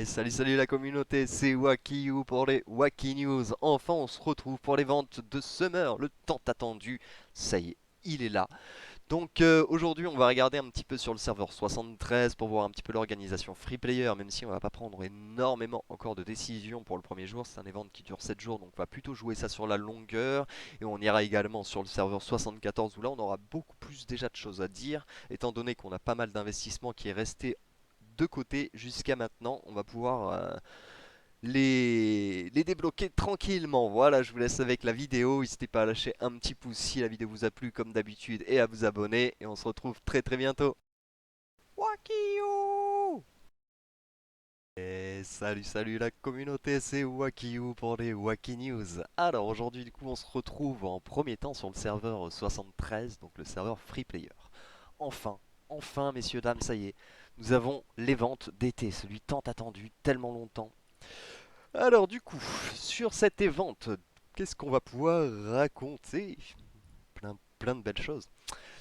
Et salut la communauté, c'est Wakiu pour les Waki News. Enfin on se retrouve pour les ventes de Summer, le tant attendu. Ça y est, il est là. Donc aujourd'hui on va regarder un petit peu sur le serveur 73 pour voir un petit peu l'organisation free player, même si on va pas prendre énormément encore de décisions pour le premier jour. C'est un event qui dure 7 jours, donc on va plutôt jouer ça sur la longueur. Et on ira également sur le serveur 74 où là on aura beaucoup plus déjà de choses à dire, étant donné qu'on a pas mal d'investissements qui est resté de côté jusqu'à maintenant. On va pouvoir les débloquer tranquillement. Voilà, je vous laisse avec la vidéo. N'hésitez pas à lâcher un petit pouce si la vidéo vous a plu comme d'habitude et à vous abonner. Et on se retrouve très bientôt. Wakiu! Et salut la communauté, c'est Wakiu pour les Waki News. Alors aujourd'hui du coup on se retrouve en premier temps sur le serveur 73, donc le serveur Free Player. Enfin, enfin messieurs dames, ça y est, nous avons les ventes d'été, celui tant attendu, tellement longtemps. Alors du coup, sur cette évente, qu'est-ce qu'on va pouvoir raconter? Plein de belles choses.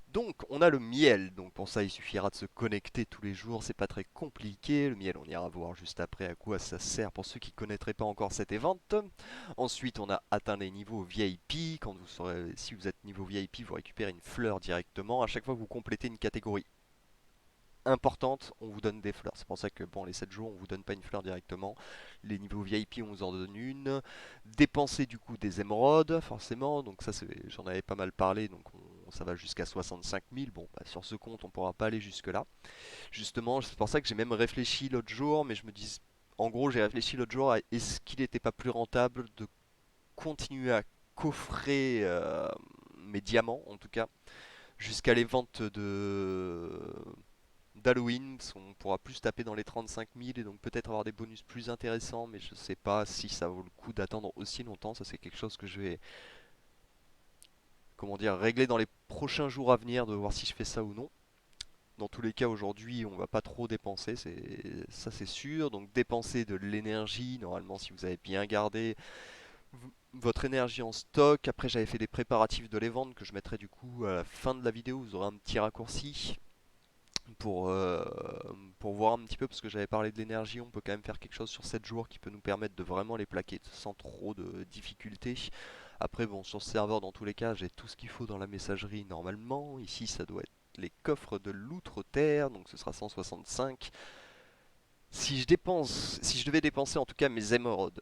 Donc on a le miel, donc pour ça il suffira de se connecter tous les jours, c'est pas très compliqué. Le miel on ira voir juste après à quoi ça sert pour ceux qui connaîtraient pas encore cette évente. Ensuite on a atteint les niveaux VIP, quand vous serez, si vous êtes niveau VIP vous récupérez une fleur directement. À chaque fois que vous complétez une catégorie importante, on vous donne des fleurs. C'est pour ça que bon, les 7 jours, on vous donne pas une fleur directement. Les niveaux VIP, on vous en donne une. Dépenser du coup des émeraudes, forcément. Donc ça, j'en avais pas mal parlé. Donc ça va jusqu'à 65 000. Bon, bah, sur ce compte, on pourra pas aller jusque là. Justement, c'est pour ça que j'ai même réfléchi l'autre jour. Mais je me dis, en gros, j'ai réfléchi l'autre jour à est-ce qu'il n'était pas plus rentable de continuer à coffrer mes diamants, en tout cas, jusqu'à les ventes de d'Halloween, parce qu'on pourra plus taper dans les 35 000 et donc peut-être avoir des bonus plus intéressants, mais je sais pas si ça vaut le coup d'attendre aussi longtemps. Ça c'est quelque chose que je vais, comment dire, régler dans les prochains jours à venir, de voir si je fais ça ou non. Dans tous les cas aujourd'hui on va pas trop dépenser, ça c'est sûr. Donc dépenser de l'énergie, normalement si vous avez bien gardé votre énergie en stock. Après j'avais fait des préparatifs de les vendre que je mettrai du coup à la fin de la vidéo, vous aurez un petit raccourci pour, euh, pour voir un petit peu, parce que j'avais parlé de l'énergie, on peut quand même faire quelque chose sur 7 jours qui peut nous permettre de vraiment les plaquer sans trop de difficultés. Après bon, sur ce serveur dans tous les cas j'ai tout ce qu'il faut dans la messagerie normalement. Ici ça doit être les coffres de l'outre-terre, donc ce sera 165. Si je devais dépenser en tout cas mes émeraudes,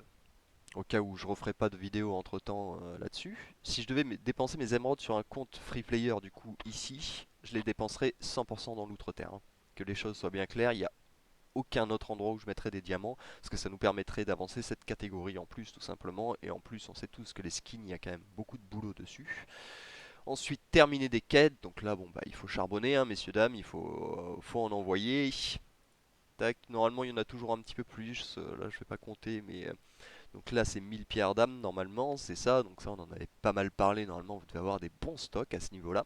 au cas où je referai pas de vidéo entre temps là-dessus, si je devais dépenser mes émeraudes sur un compte free player du coup ici, je les dépenserais 100% dans l'outre-terre, hein. Que les choses soient bien claires, il n'y a aucun autre endroit où je mettrais des diamants, parce que ça nous permettrait d'avancer cette catégorie en plus tout simplement, et en plus on sait tous que les skins, il y a quand même beaucoup de boulot dessus. Ensuite terminer des quêtes, donc là bon bah il faut charbonner hein, messieurs dames, faut en envoyer. Tac, normalement il y en a toujours un petit peu plus, là je vais pas compter mais donc là c'est 1000 pierres d'âme normalement, c'est ça, donc ça on en avait pas mal parlé, normalement vous devez avoir des bons stocks à ce niveau-là.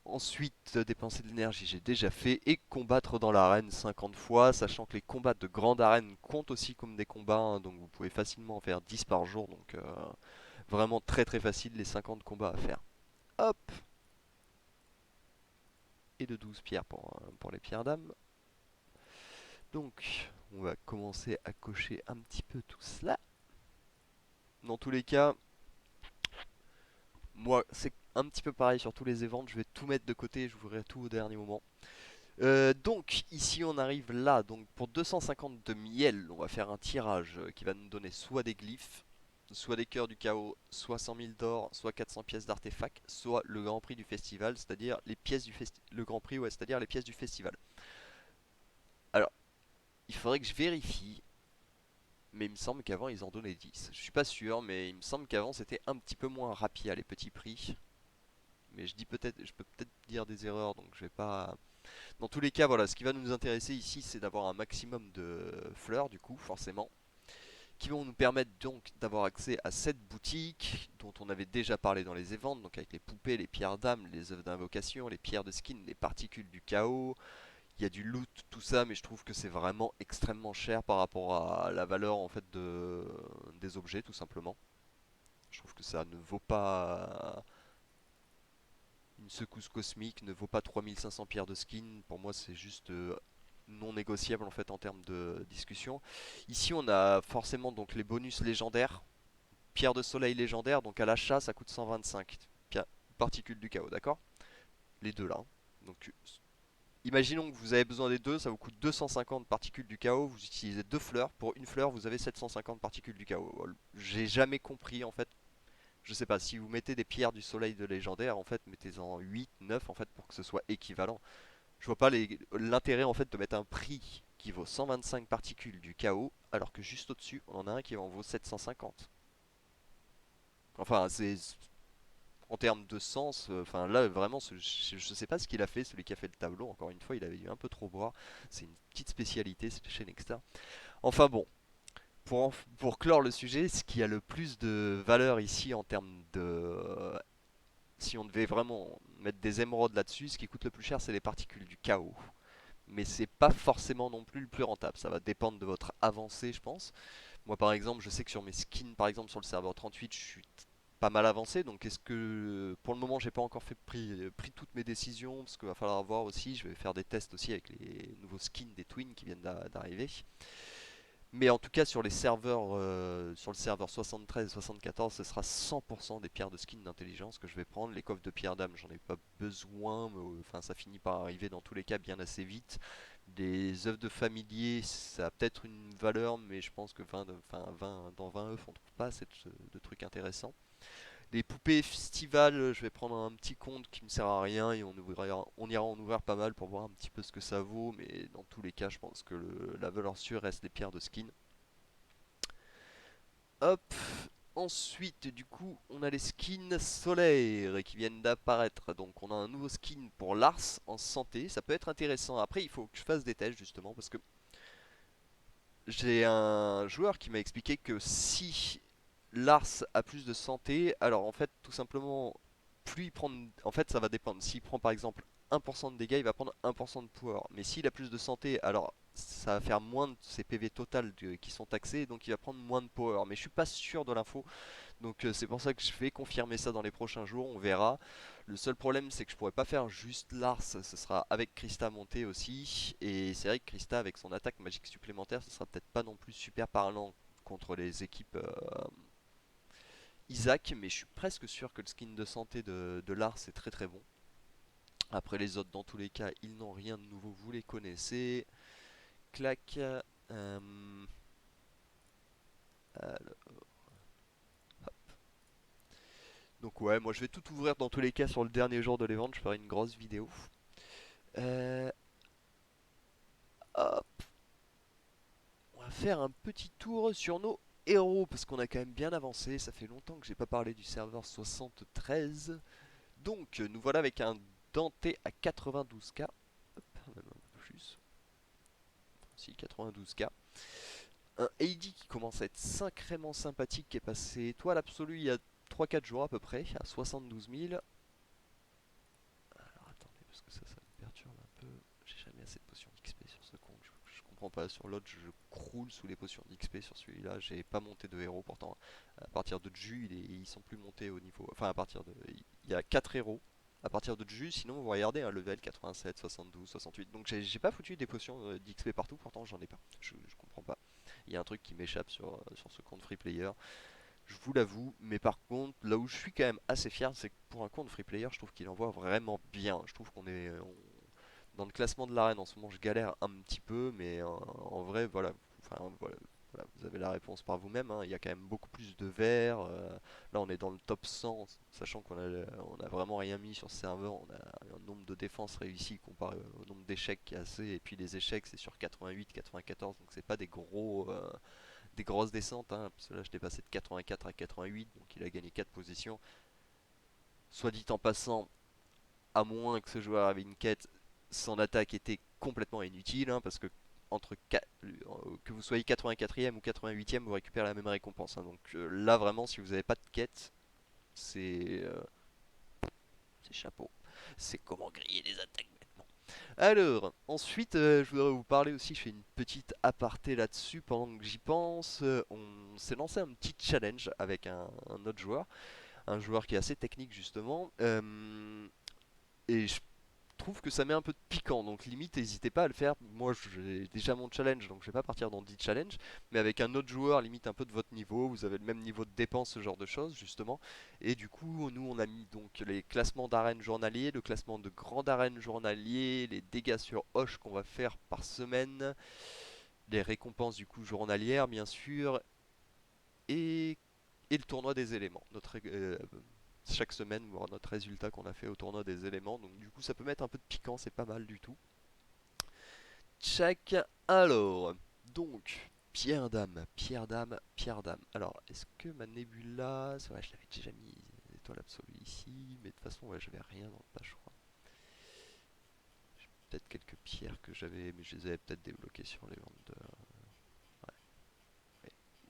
Ensuite, dépenser de l'énergie, j'ai déjà fait, et combattre dans l'arène 50 fois, sachant que les combats de grande arène comptent aussi comme des combats, hein, donc vous pouvez facilement en faire 10 par jour, donc vraiment très facile les 50 combats à faire. Hop, et de 12 pierres pour les pierres d'âme. Donc, on va commencer à cocher un petit peu tout cela. Dans tous les cas, moi, c'est un petit peu pareil sur tous les événements, je vais tout mettre de côté, je vous verrai tout au dernier moment. Donc ici on arrive là, donc pour 250 de miel, on va faire un tirage qui va nous donner soit des glyphes, soit des cœurs du chaos, soit 100 000 d'or, soit 400 pièces d'artefacts, soit le grand prix du festival, c'est-à-dire les pièces du le grand prix, ouais, c'est-à-dire les pièces du festival. Alors, il faudrait que je vérifie, mais il me semble qu'avant ils en donnaient 10. Je suis pas sûr, mais il me semble qu'avant c'était un petit peu moins rapide à les petits prix. Mais je peux peut-être dire des erreurs, donc je vais pas. Dans tous les cas, voilà, ce qui va nous intéresser ici, c'est d'avoir un maximum de fleurs, du coup, forcément, qui vont nous permettre donc d'avoir accès à cette boutique dont on avait déjà parlé dans les événements, donc avec les poupées, les pierres d'âme, les œuvres d'invocation, les pierres de skin, les particules du chaos. Il y a du loot, tout ça, mais je trouve que c'est vraiment extrêmement cher par rapport à la valeur en fait des objets, tout simplement. Je trouve que ça ne vaut pas. Une secousse cosmique ne vaut pas 3500 pierres de skin. Pour moi, c'est juste non négociables en fait en termes de discussion. Ici on a forcément donc les bonus légendaires, pierre de soleil légendaire, donc à l'achat ça coûte 125 particules du chaos, d'accord? Les deux là, hein. Donc imaginons que vous avez besoin des deux, ça vous coûte 250 particules du chaos, vous utilisez deux fleurs, pour une fleur vous avez 750 particules du chaos. J'ai jamais compris en fait, je sais pas, si vous mettez des pierres du soleil de légendaire, en fait mettez-en 8, 9 en fait pour que ce soit équivalent. Je vois pas l'intérêt en fait de mettre un prix qui vaut 125 particules du chaos, alors que juste au-dessus on en a un qui en vaut 750. Enfin, c'est en termes de sens, enfin là vraiment, je sais pas ce qu'il a fait, celui qui a fait le tableau. Encore une fois, il avait eu un peu trop boire. C'est une petite spécialité, c'est chez Nexta. Enfin bon, pour clore le sujet, ce qui a le plus de valeur ici en termes de, si on devait vraiment mettre des émeraudes là-dessus, ce qui coûte le plus cher, c'est les particules du chaos. Mais c'est pas forcément non plus le plus rentable. Ça va dépendre de votre avancée, je pense. Moi, par exemple, je sais que sur mes skins, par exemple sur le serveur 38, je suis pas mal avancé. Donc, est-ce que pour le moment, j'ai pas encore pris toutes mes décisions parce qu'il va falloir voir aussi. Je vais faire des tests aussi avec les nouveaux skins des Twins qui viennent d'arriver. Mais en tout cas, sur les serveurs, sur le serveur 73 et 74, ce sera 100% des pierres de skin d'intelligence que je vais prendre. Les coffres de pierre d'âme, j'en ai pas besoin, mais enfin, ça finit par arriver dans tous les cas bien assez vite. Des œufs de familier, ça a peut-être une valeur, mais je pense que 20, dans 20 œufs, on trouve pas assez de trucs intéressants. Les poupées estivales, je vais prendre un petit compte qui me sert à rien et on ira en ouvrir pas mal pour voir un petit peu ce que ça vaut, mais dans tous les cas, je pense que la valeur sûre reste les pierres de skin. Hop, ensuite, du coup, on a les skins solaires qui viennent d'apparaître. Donc, on a un nouveau skin pour Lars en santé. Ça peut être intéressant. Après, il faut que je fasse des tests justement parce que j'ai un joueur qui m'a expliqué que si Lars a plus de santé, alors en fait, tout simplement, plus il prend. En fait, ça va dépendre. S'il prend par exemple 1% de dégâts, il va prendre 1% de power. Mais s'il a plus de santé, alors ça va faire moins de ses PV total qui sont taxés, donc il va prendre moins de power. Mais je suis pas sûr de l'info, donc c'est pour ça que je vais confirmer ça dans les prochains jours, on verra. Le seul problème c'est que je pourrais pas faire juste Lars, ce sera avec Krista montée aussi. Et c'est vrai que Krista avec son attaque magique supplémentaire, ce sera peut-être pas non plus super parlant contre les équipes Isaac, mais je suis presque sûr que le skin de santé de Lars est très très bon. Après les autres, dans tous les cas, ils n'ont rien de nouveau, vous les connaissez. Clac. Alors, donc ouais, moi je vais tout ouvrir dans tous les cas sur le dernier jour de l'event, je ferai une grosse vidéo. Euh, Hop, on va faire un petit tour sur nos héros parce qu'on a quand même bien avancé. Ça fait longtemps que j'ai pas parlé du serveur 73. Donc nous voilà avec un Dante à 92k. Hop, même un peu plus. Si, 92k. Un AD qui commence à être sacrément sympathique, qui est passé étoile absolue il y a 3-4 jours à peu près, à 72 000. Alors attendez, parce que ça me perturbe un peu. J'ai jamais assez de potions d'XP sur ce compte. Je comprends pas. Sur l'autre, je croule sous les potions d'XP. Sur celui-là, j'ai pas monté de héros. Pourtant, à partir de Ju, ils sont plus montés au niveau. Enfin, à partir de. Il y a 4 héros. À partir de Ju, sinon, vous regardez un level 87, 72, 68. Donc, j'ai pas foutu des potions d'XP partout. Pourtant, j'en ai pas. Je comprends pas. Il y a un truc qui m'échappe sur ce compte free player. Je vous l'avoue, mais par contre, là où je suis quand même assez fier, c'est que pour un compte free player, je trouve qu'il envoie vraiment bien. Je trouve qu'on est dans le classement de l'arène en ce moment, je galère un petit peu, mais en vrai, voilà, enfin, voilà, vous avez la réponse par vous-même, hein. Il y a quand même beaucoup plus de verts. Là, on est dans le top 100, sachant on a vraiment rien mis sur ce serveur. On a un nombre de défenses réussies comparé au nombre d'échecs qui est assez. Et puis les échecs, c'est sur 88, 94, donc c'est pas des grosses descentes, hein, parce que là je passé de 84 à 88, donc il a gagné 4 positions. Soit dit en passant, à moins que ce joueur avait une quête, son attaque était complètement inutile, hein, parce que que vous soyez 84e ou 88e, vous récupérez la même récompense, hein. Donc là vraiment, si vous n'avez pas de quête, c'est chapeau. C'est comment griller des attaques bêtement. Alors, ensuite, je voudrais vous parler aussi, je fais une petite aparté là-dessus pendant que j'y pense. On s'est lancé un petit challenge avec un autre joueur, un joueur qui est assez technique justement. Et je trouve que ça met un peu de piquant, donc limite n'hésitez pas à le faire. Moi j'ai déjà mon challenge, donc je vais pas partir dans 10 challenges, mais avec un autre joueur limite un peu de votre niveau, vous avez le même niveau de dépense, ce genre de choses justement. Et du coup nous on a mis donc les classements d'arène journaliers, le classement de grand arène journalier, les dégâts sur Hoche qu'on va faire par semaine, les récompenses du coup journalières bien sûr, et, et le tournoi des éléments. Chaque semaine, voir notre résultat qu'on a fait au tournoi des éléments. Donc du coup ça peut mettre un peu de piquant, c'est pas mal du tout. Check. Alors, donc, Pierre Dame, Pierre Dame, Pierre Dame. Alors, est-ce que ma nébula. C'est vrai, je l'avais déjà mis étoile absolue ici, mais de toute façon, ouais, j'avais rien dans le pas, je crois. J'ai peut-être quelques pierres que j'avais, mais je les avais peut-être débloquées sur les ventes de.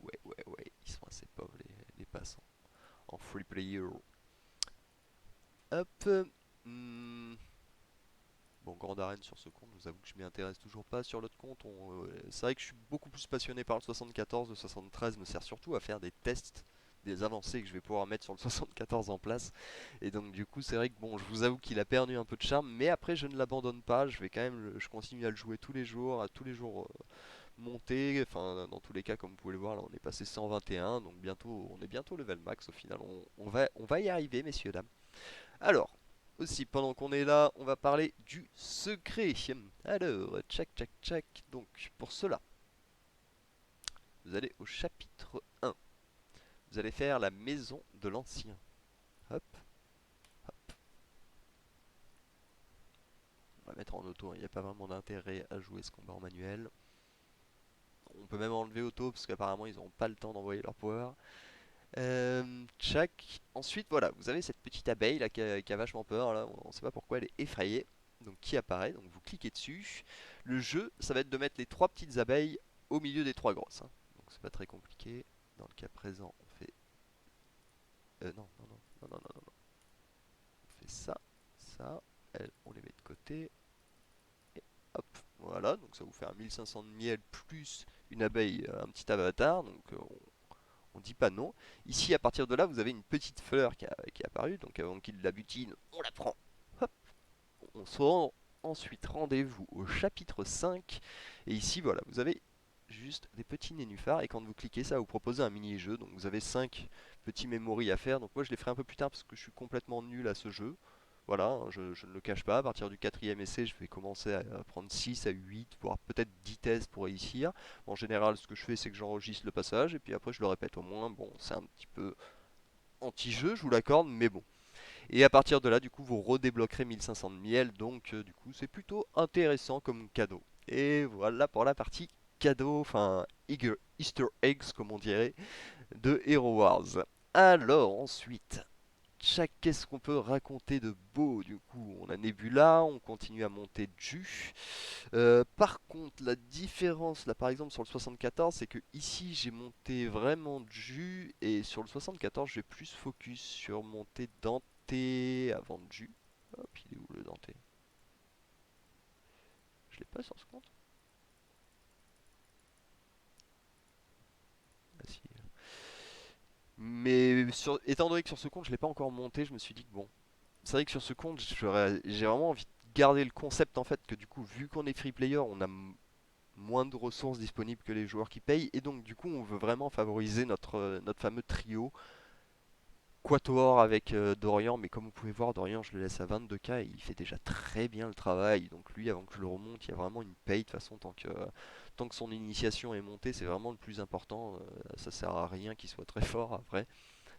Ouais, ouais, ils sont assez pauvres les passants. En free player. Hop. Hmm. Bon, grande arène sur ce compte, je vous avoue que je m'y intéresse toujours pas. Sur l'autre compte, c'est vrai que je suis beaucoup plus passionné par le 74. Le 73 me sert surtout à faire des tests, des avancées que je vais pouvoir mettre sur le 74 en place. Et donc du coup, c'est vrai que bon, je vous avoue qu'il a perdu un peu de charme, mais après je ne l'abandonne pas. Je vais quand même, je continue à le jouer tous les jours, à tous les jours monter. Enfin, dans tous les cas, comme vous pouvez le voir, là, on est passé 121, donc bientôt, on est bientôt level max au final. On va y arriver, messieurs dames. Alors, aussi, pendant qu'on est là, on va parler du secret. Alors, tchac, tchac, tchac. Donc, pour cela, vous allez au chapitre 1. Vous allez faire la maison de l'ancien. Hop, hop. On va mettre en auto, il n'y a pas vraiment d'intérêt à jouer ce combat en manuel. On peut même enlever auto, parce qu'apparemment, ils n'auront pas le temps d'envoyer leur power. Tchac. Ensuite, voilà, vous avez cette petite abeille là qui a vachement peur. Là, on ne sait pas pourquoi elle est effrayée. Donc, qui apparaît. Donc, vous cliquez dessus. Le jeu, ça va être de mettre les trois petites abeilles au milieu des trois grosses, hein. Donc, c'est pas très compliqué. Dans le cas présent, on fait. Non, non, non, non, non, non, non, non. On fait ça, ça. Elles, on les met de côté. Et hop, voilà. Donc, ça vous fait un 1500 de miel plus une abeille, un petit avatar. Donc, on dit pas non. Ici, à partir de là, vous avez une petite fleur qui est apparue. Donc avant qu'il la butine, on la prend. Hop, on se rend ensuite rendez-vous au chapitre 5. Et ici, voilà, vous avez juste des petits nénuphars. Et quand vous cliquez, ça va vous proposer un mini-jeu. Donc vous avez 5 petits memories à faire. Donc moi, je les ferai un peu plus tard parce que je suis complètement nul à ce jeu. Voilà, hein, je ne le cache pas. À partir du quatrième essai, je vais commencer à prendre 6 à 8, voire peut-être 10 tests pour réussir. En général, ce que je fais, c'est que j'enregistre le passage et puis après, je le répète au moins. Bon, c'est un petit peu anti-jeu, je vous l'accorde, mais bon. Et à partir de là, du coup, vous redébloquerez 1500 de miel, donc du coup, c'est plutôt intéressant comme cadeau. Et voilà pour la partie cadeau, enfin, Easter eggs, comme on dirait, de Hero Wars. Alors, ensuite, qu'est-ce qu'on peut raconter de beau? Du coup, on a Nebula, on continue à monter Ju. Par contre, la différence, là par exemple sur le 74, c'est que ici j'ai monté vraiment Ju, et sur le 74, je vais plus focus sur monter Dante avant Ju. Hop, il est où le Dante? Je l'ai pas sur ce compte? Ah si. Mais étant donné que sur ce compte je l'ai pas encore monté, je me suis dit que bon, c'est vrai que sur ce compte j'ai vraiment envie de garder le concept en fait que du coup vu qu'on est free player, on a moins de ressources disponibles que les joueurs qui payent, et donc du coup on veut vraiment favoriser notre fameux trio Quatuor avec Dorian. Mais comme vous pouvez voir, Dorian je le laisse à 22k et il fait déjà très bien le travail. Donc lui, avant que je le remonte, il y a vraiment une paye de toute façon. Tant que son initiation est montée, c'est vraiment le plus important. Ça sert à rien qu'il soit très fort après.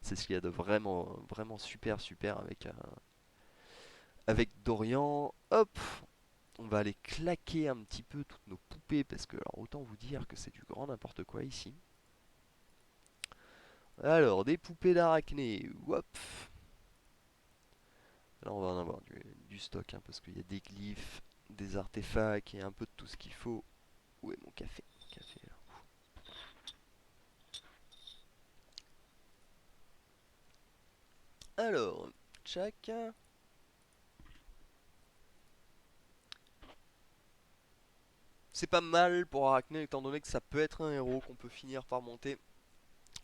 C'est ce qu'il y a de vraiment, vraiment super super avec Dorian. Hop, on va aller claquer un petit peu toutes nos poupées parce que alors, autant vous dire que c'est du grand n'importe quoi ici. Alors, des poupées d'arachnées, hop. Là, on va en avoir du stock, hein, parce qu'il y a des glyphes, des artefacts et un peu de tout ce qu'il faut. Où est mon café? Café là. Alors, tchac. C'est pas mal pour Arachné, étant donné que ça peut être un héros qu'on peut finir par monter.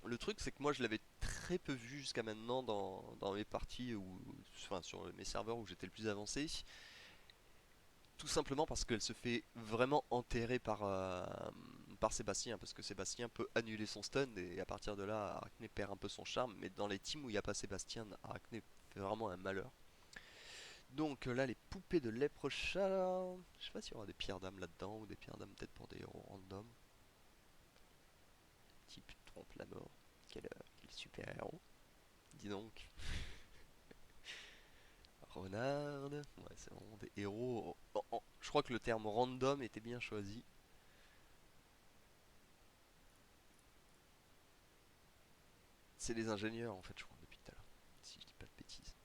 Le truc, c'est que moi, je l'avais très peu vu jusqu'à maintenant dans mes parties, enfin sur mes serveurs où j'étais le plus avancé. Tout simplement parce qu'elle se fait vraiment enterrer par Sébastien, parce que Sébastien peut annuler son stun et à partir de là, Arachné perd un peu son charme. Mais dans les teams où il n'y a pas Sébastien, Arachné fait vraiment un malheur. Donc là, les poupées de Leprechaun, je sais pas s'il y aura des pierres d'âme là-dedans ou des pierres d'âme peut-être pour des héros random. Type trompe la mort, quel super héros. Dis donc. Renard, ouais, c'est vraiment des héros. Je crois que le terme random était bien choisi. C'est les ingénieurs en fait, je crois, depuis tout à l'heure. Si je dis pas de bêtises.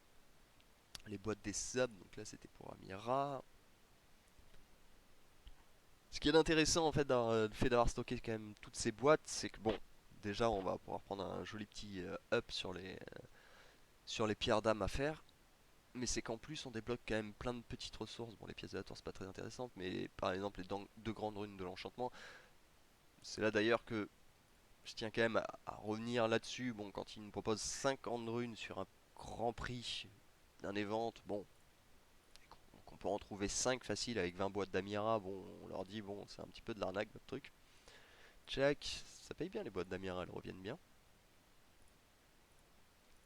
Les boîtes des subs, donc là c'était pour Amira. Ce qui est intéressant en fait dans le fait d'avoir stocké quand même toutes ces boîtes, c'est que bon, déjà on va pouvoir prendre un joli petit up sur les pierres d'âme à faire. Mais c'est qu'en plus on débloque quand même plein de petites ressources. Bon, les pièces de la tour c'est pas très intéressant, mais par exemple les deux grandes runes de l'enchantement. C'est là d'ailleurs que je tiens quand même à revenir là-dessus. Bon, quand il nous propose 50 runes sur un grand prix d'un event, bon, qu'on peut en trouver 5 faciles avec 20 boîtes d'Amira, bon, on leur dit, bon, c'est un petit peu de l'arnaque votre truc. Check, ça paye bien les boîtes d'Amira, elles reviennent bien.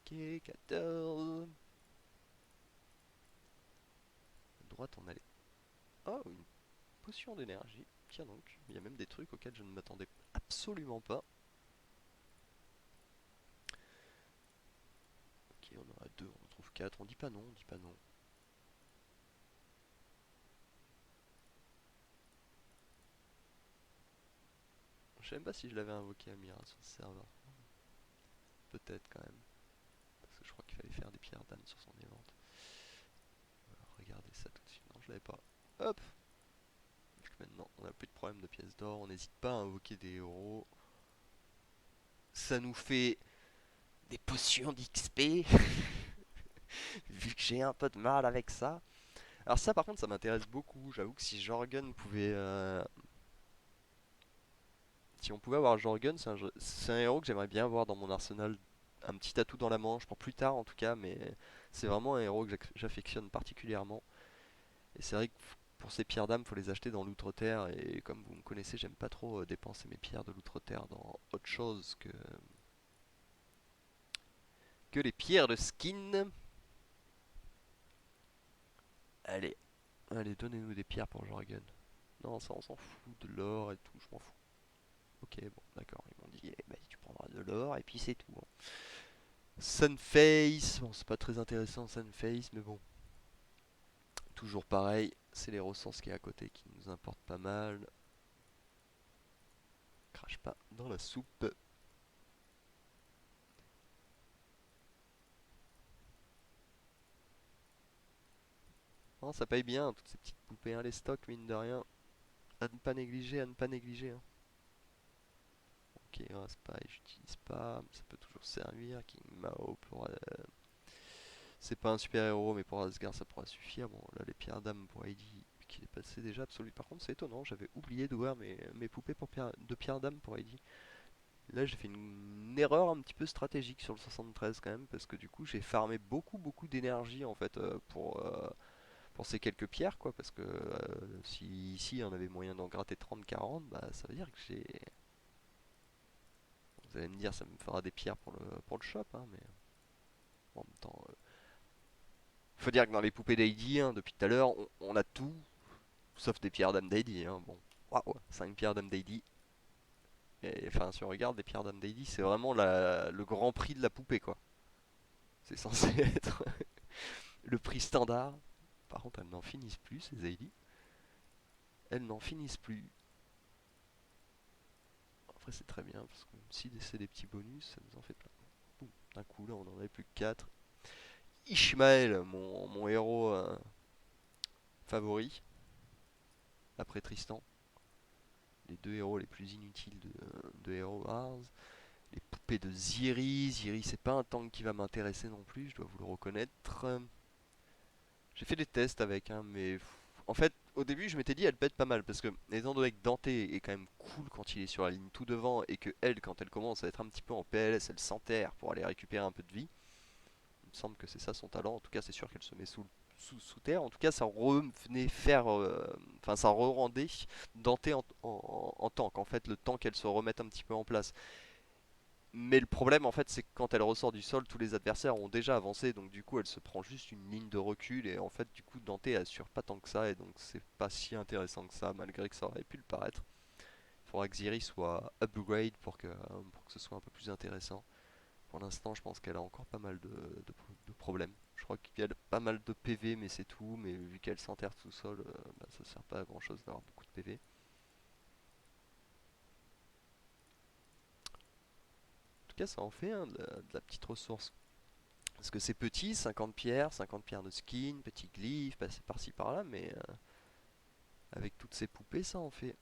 Ok, 14. À droite, on a les. Oh, une potion d'énergie. Tiens donc, il y a même des trucs auxquels je ne m'attendais absolument pas. Ok, on en a 2, on en trouve 4. On dit pas non, on dit pas non. Je sais même pas si je l'avais invoqué Amira sur ce serveur. Peut-être quand même. Parce que je crois qu'il fallait faire des pierres d'âme sur son event. Alors, regardez ça tout de suite. Non, je l'avais pas. Hop. Vu que maintenant on a plus de problème de pièces d'or, on n'hésite pas à invoquer des héros. Ça nous fait des potions d'XP. Vu que j'ai un peu de mal avec ça. Alors ça par contre ça m'intéresse beaucoup. J'avoue que si Jorgen pouvait... Si on pouvait avoir Jorgen, c'est un héros que j'aimerais bien avoir dans mon arsenal. Un petit atout dans la manche, pour plus tard en tout cas, mais c'est vraiment un héros que j'affectionne particulièrement. Et c'est vrai que pour ces pierres d'âme, faut les acheter dans l'outre-terre. Et comme vous me connaissez, j'aime pas trop dépenser mes pierres de l'outre-terre dans autre chose que les pierres de skin. Allez, allez, donnez-nous des pierres pour Jorgen. Non, ça on s'en fout, de l'or et tout, je m'en fous. Ok, bon, d'accord, ils m'ont dit, eh ben, tu prendras de l'or et puis c'est tout, hein. Sunface, bon, c'est pas très intéressant Sunface, mais bon, toujours pareil, c'est les ressources qui est à côté qui nous importent pas mal. Crache pas dans la soupe. Non, ça paye bien, toutes ces petites poupées, hein, les stocks, mine de rien. À ne pas négliger, à ne pas négliger, hein. Ok, Raspail, j'utilise pas, mais ça peut toujours servir. King Mao pour. C'est pas un super héros, mais pour Asgard ça pourra suffire. Bon, là, les pierres d'âme pour Heidi, qui est passé déjà absolu. Par contre, c'est étonnant, j'avais oublié d'ouvrir mes poupées de pierres d'âme pour Heidi. Là, j'ai fait une erreur un petit peu stratégique sur le 73 quand même, parce que du coup, j'ai farmé beaucoup d'énergie en fait pour ces quelques pierres, quoi. Parce que si ici on avait moyen d'en gratter 30-40, bah ça veut dire que j'ai. Vous allez me dire, ça me fera des pierres pour le shop, hein, mais en même temps. Faut dire que dans les poupées d'Heidi, hein, depuis tout à l'heure, on a tout, sauf des pierres d'âme d'Heidi, hein. Bon, waouh, 5 pierres d'âme d'Heidi. Et enfin, si on regarde les pierres d'âme d'Heidi, c'est vraiment le grand prix de la poupée, quoi. C'est censé être le prix standard. Par contre, elles n'en finissent plus, ces Heidi. Elles n'en finissent plus. Après, c'est très bien, parce que même si c'est des petits bonus, ça nous en fait plein. Boum, d'un coup, là, on en avait plus que 4. Ishmael, mon héros favori, après Tristan. Les deux héros les plus inutiles de Hero Wars. Les poupées de Ziri. Ziri, c'est pas un tank qui va m'intéresser non plus, je dois vous le reconnaître. J'ai fait des tests avec, hein, mais en fait, au début, je m'étais dit elle peut être pas mal parce que, étant donné que Dante est quand même cool quand il est sur la ligne tout devant et que elle, quand elle commence à être un petit peu en PLS, elle s'enterre pour aller récupérer un peu de vie. Il me semble que c'est ça son talent. En tout cas, c'est sûr qu'elle se met sous terre. En tout cas, ça revenait faire, enfin, ça re-rendait Dante en tank. En fait, le temps qu'elle se remette un petit peu en place. Mais le problème, en fait, c'est que quand elle ressort du sol, tous les adversaires ont déjà avancé, donc du coup, elle se prend juste une ligne de recul, et en fait, du coup, Dante assure pas tant que ça, et donc c'est pas si intéressant que ça, malgré que ça aurait pu le paraître. Il faudra que Ziri soit upgrade pour que ce soit un peu plus intéressant. Pour l'instant, je pense qu'elle a encore pas mal de problèmes. Je crois qu'elle a pas mal de PV, mais c'est tout, mais vu qu'elle s'enterre tout sol, bah, ça sert pas à grand chose d'avoir beaucoup de PV. En tout cas, ça en fait hein, de la petite ressource. Parce que c'est petit, 50 pierres de skin, petit glyphe, passer par-ci par-là, mais avec toutes ces poupées, ça en fait.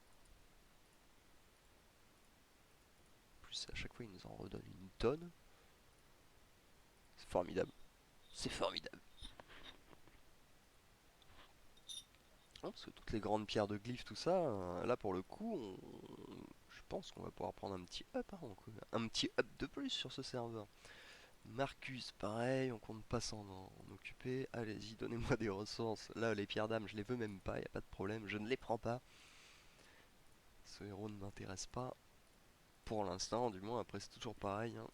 En plus, à chaque fois, ils nous en redonnent une tonne. C'est formidable. C'est formidable. Non, parce que toutes les grandes pierres de glyphe, tout ça, là pour le coup, je pense qu'on va pouvoir prendre un petit up, hein, un petit up de plus sur ce serveur. Marcus, pareil, on compte pas s'en occuper. Allez-y, donnez-moi des ressources. Là, les pierres d'âme, je les veux même pas, y a pas de problème, je ne les prends pas. Ce héros ne m'intéresse pas. Pour l'instant, du moins, après c'est toujours pareil, hein.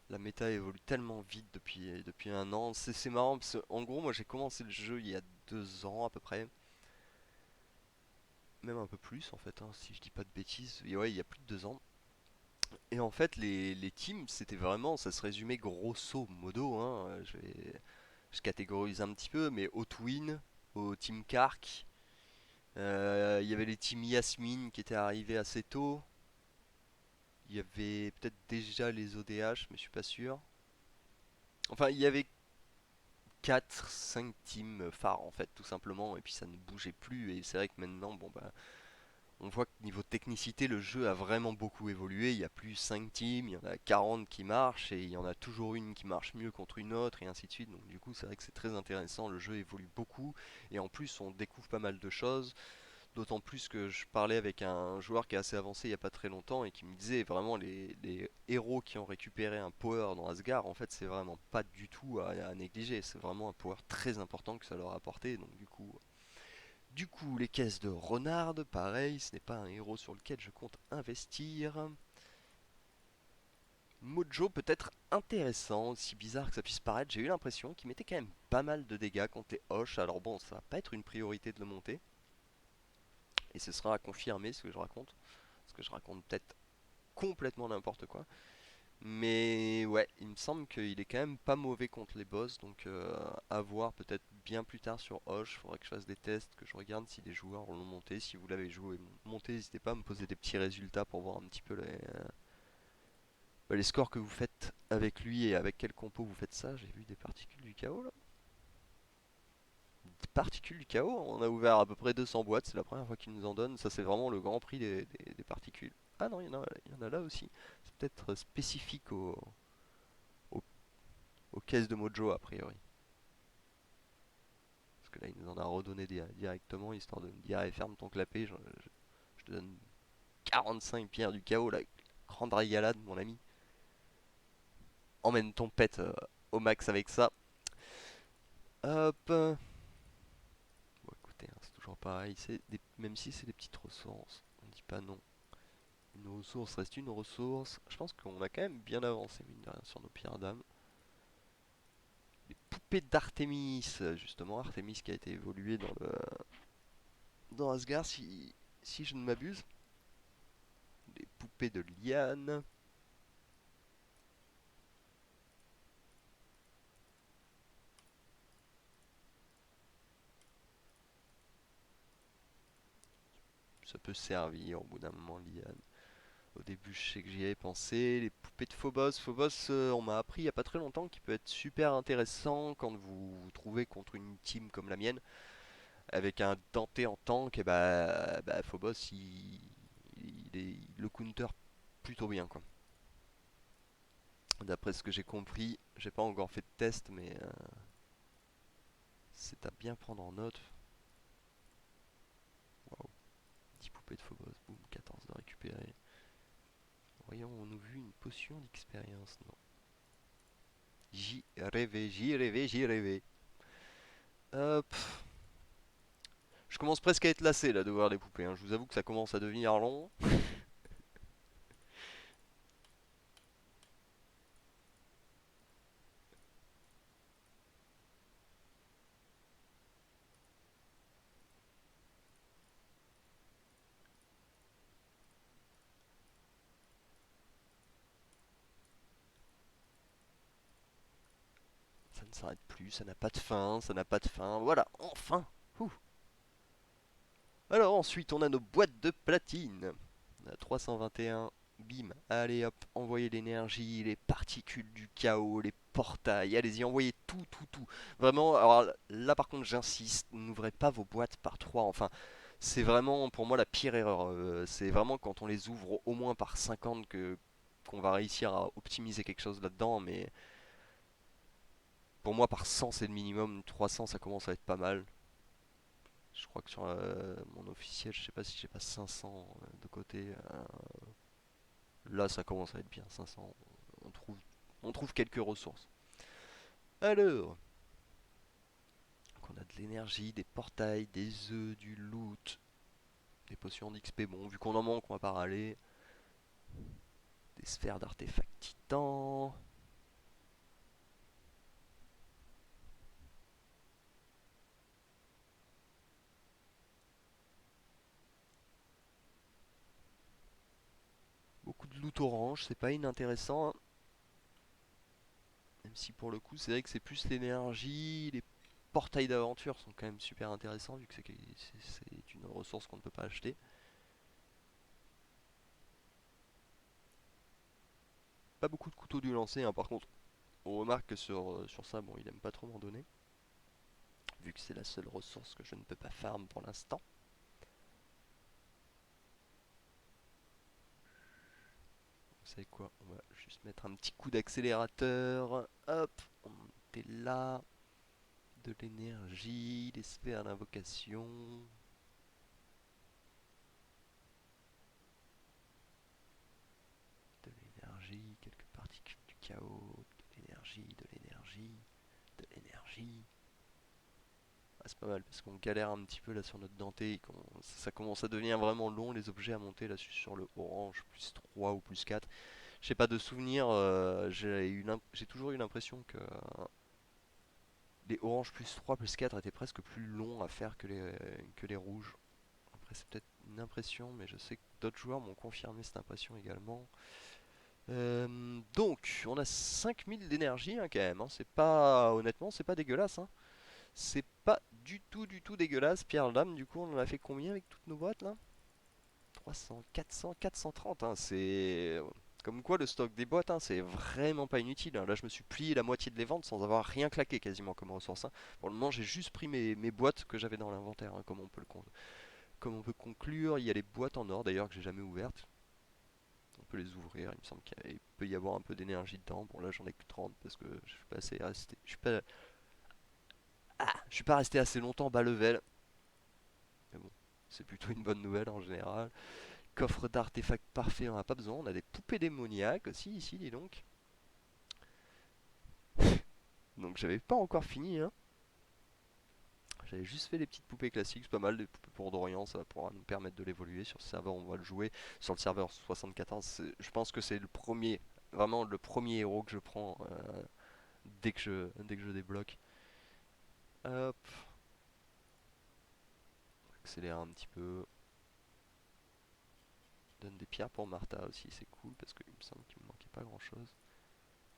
La méta évolue tellement vite depuis un an. C'est marrant parce que, en gros, moi j'ai commencé le jeu il y a 2 ans à peu près. Même un peu plus en fait, hein, si je dis pas de bêtises. Et ouais, il y a plus de 2 ans. Et en fait, les teams, c'était vraiment, ça se résumait grosso modo, hein. Je catégorise un petit peu, mais au Twin, au Team Kark. Il y avait les teams Yasmine qui étaient arrivés assez tôt. Il y avait peut-être déjà les ODH, mais je suis pas sûr. Enfin, il y avait 4 5 teams phares en fait, tout simplement, et puis ça ne bougeait plus. Et c'est vrai que maintenant, bon bah, on voit que niveau technicité, le jeu a vraiment beaucoup évolué. Il y a plus 5 teams, il y en a 40 qui marchent, et il y en a toujours une qui marche mieux contre une autre, et ainsi de suite. Donc, du coup, c'est vrai que c'est très intéressant. Le jeu évolue beaucoup, et en plus, on découvre pas mal de choses. D'autant plus que je parlais avec un joueur qui est assez avancé il n'y a pas très longtemps et qui me disait vraiment les héros qui ont récupéré un power dans Asgard, en fait, c'est vraiment pas du tout à négliger. C'est vraiment un power très important que ça leur a apporté. Donc, du coup, les caisses de Renard, pareil, ce n'est pas un héros sur lequel je compte investir. Mojo peut être intéressant, aussi bizarre que ça puisse paraître. J'ai eu l'impression qu'il mettait quand même pas mal de dégâts contre les Hoche. Alors bon, ça va pas être une priorité de le monter. Et ce sera à confirmer ce que je raconte. Parce que je raconte peut-être complètement n'importe quoi. Mais ouais, il me semble qu'il est quand même pas mauvais contre les boss. Donc à voir peut-être bien plus tard sur Hoche. Faudrait que je fasse des tests, que je regarde si des joueurs l'ont monté. Si vous l'avez joué monté, n'hésitez pas à me poser des petits résultats pour voir un petit peu les scores que vous faites avec lui et avec quel compo vous faites ça. J'ai vu des particules du chaos là. Des particules du chaos, on a ouvert à peu près 200 boîtes, c'est la première fois qu'ils nous en donnent. Ça, c'est vraiment le grand prix des particules. Ah non, il y en a là aussi. C'est peut-être spécifique aux- aux caisses de Mojo a priori. Parce que là, il nous en a redonné directement, histoire de me dire, allez, ferme ton clapet, je te donne 45 pierres du chaos, là, grande régalade, mon ami. Emmène ton pet au max avec ça. Hop. Bon, écoutez, hein, c'est toujours pareil, même si c'est des petites ressources, on dit pas non. Une ressource reste une ressource. Je pense qu'on a quand même bien avancé, mine de rien, sur nos pierres d'âme. Les poupées d'Artémis, justement, Artémis qui a été évoluée dans Asgard, si je ne m'abuse. Les poupées de Liane. Ça peut servir au bout d'un moment, Liane. Au début, je sais que j'y avais pensé. Les poupées de Phobos. Phobos, on m'a appris il n'y a pas très longtemps qu'il peut être super intéressant quand vous vous trouvez contre une team comme la mienne. Avec un Dante en tank, et bah Phobos, il le counter plutôt bien, quoi. D'après ce que j'ai compris, j'ai pas encore fait de test, mais c'est à bien prendre en note. Waouh, 10 poupées de Phobos, boum, 14 de récupérer. Aurions-nous vu une potion d'expérience? Non. J'y rêvais, j'y rêvais, j'y rêvais. Hop. Je commence presque à être lassé là de voir des poupées, hein. Je vous avoue que ça commence à devenir long. Ça ne s'arrête plus, ça n'a pas de fin, ça n'a pas de fin. Voilà, enfin. Ouh. Alors ensuite, on a nos boîtes de platine. On a 321. Bim, allez hop, envoyez l'énergie, les particules du chaos, les portails, allez-y, envoyez tout, tout, tout. Vraiment, alors là par contre j'insiste, n'ouvrez pas vos boîtes par 3. Enfin, c'est vraiment pour moi la pire erreur. C'est vraiment quand on les ouvre au moins par 50 que qu'on va réussir à optimiser quelque chose là-dedans, mais pour moi par 100 c'est le minimum, 300 ça commence à être pas mal. Je crois que sur mon officiel, je sais pas si j'ai pas 500 de côté. Là, ça commence à être bien. 500, on trouve quelques ressources. Alors, donc on a de l'énergie, des portails, des œufs, du loot, des potions d'XP. Bon, vu qu'on en manque, on va pas râler. Des sphères d'artefacts titans. Beaucoup de loot orange, c'est pas inintéressant, hein. Même si pour le coup, c'est vrai que c'est plus l'énergie, les portails d'aventure sont quand même super intéressants vu que c'est une ressource qu'on ne peut pas acheter. Pas beaucoup de couteaux du lancer, hein, par contre. On remarque que sur ça, bon, il aime pas trop m'en donner, vu que c'est la seule ressource que je ne peux pas farm pour l'instant. Vous savez quoi? On va juste mettre un petit coup d'accélérateur. Hop, on est là. De l'énergie, des sphères d'invocation. De l'énergie, quelques particules du chaos. De l'énergie, de l'énergie, de l'énergie. Ah, c'est pas mal parce qu'on galère un petit peu là sur notre denté. Ça commence à devenir vraiment long les objets à monter là sur le orange, plus 3 ou plus 4. J'ai pas de souvenir, j'ai toujours eu l'impression que les oranges plus 3 plus 4 étaient presque plus longs à faire que les rouges. Après c'est peut-être une impression, mais je sais que d'autres joueurs m'ont confirmé cette impression également. Donc on a 5000 d'énergie hein, quand même, hein. C'est pas, honnêtement c'est pas dégueulasse, hein. C'est pas du tout dégueulasse. Pierre Lame, du coup on en a fait combien avec toutes nos boîtes là? 300, 400, 430, hein, c'est... Comme quoi le stock des boîtes, hein, c'est vraiment pas inutile, hein. Là je me suis plié la moitié de les ventes sans avoir rien claqué quasiment comme ressource, hein. Pour le moment j'ai juste pris mes boîtes que j'avais dans l'inventaire, hein, comme on peut conclure. Il y a les boîtes en or d'ailleurs que j'ai jamais ouvertes. On peut les ouvrir, il me semble qu'il peut y avoir un peu d'énergie dedans. Bon là j'en ai que 30 parce que je suis pas assez resté. Je suis pas resté assez longtemps bas level. Mais bon, c'est plutôt une bonne nouvelle en général. Coffre d'artefacts parfait, on n'a pas besoin. On a des poupées démoniaques aussi ici, dis donc. Donc j'avais pas encore fini, hein. J'avais juste fait les petites poupées classiques, c'est pas mal, des poupées pour Dorian, ça pourra nous permettre de l'évoluer. Sur ce serveur, on va le jouer. Sur le serveur 74, je pense que c'est le premier, vraiment le premier héros que je prends dès que je débloque. Hop, accélérer un petit peu. Donne des pierres pour Martha aussi, c'est cool parce qu'il me semble qu'il me manquait pas grand chose.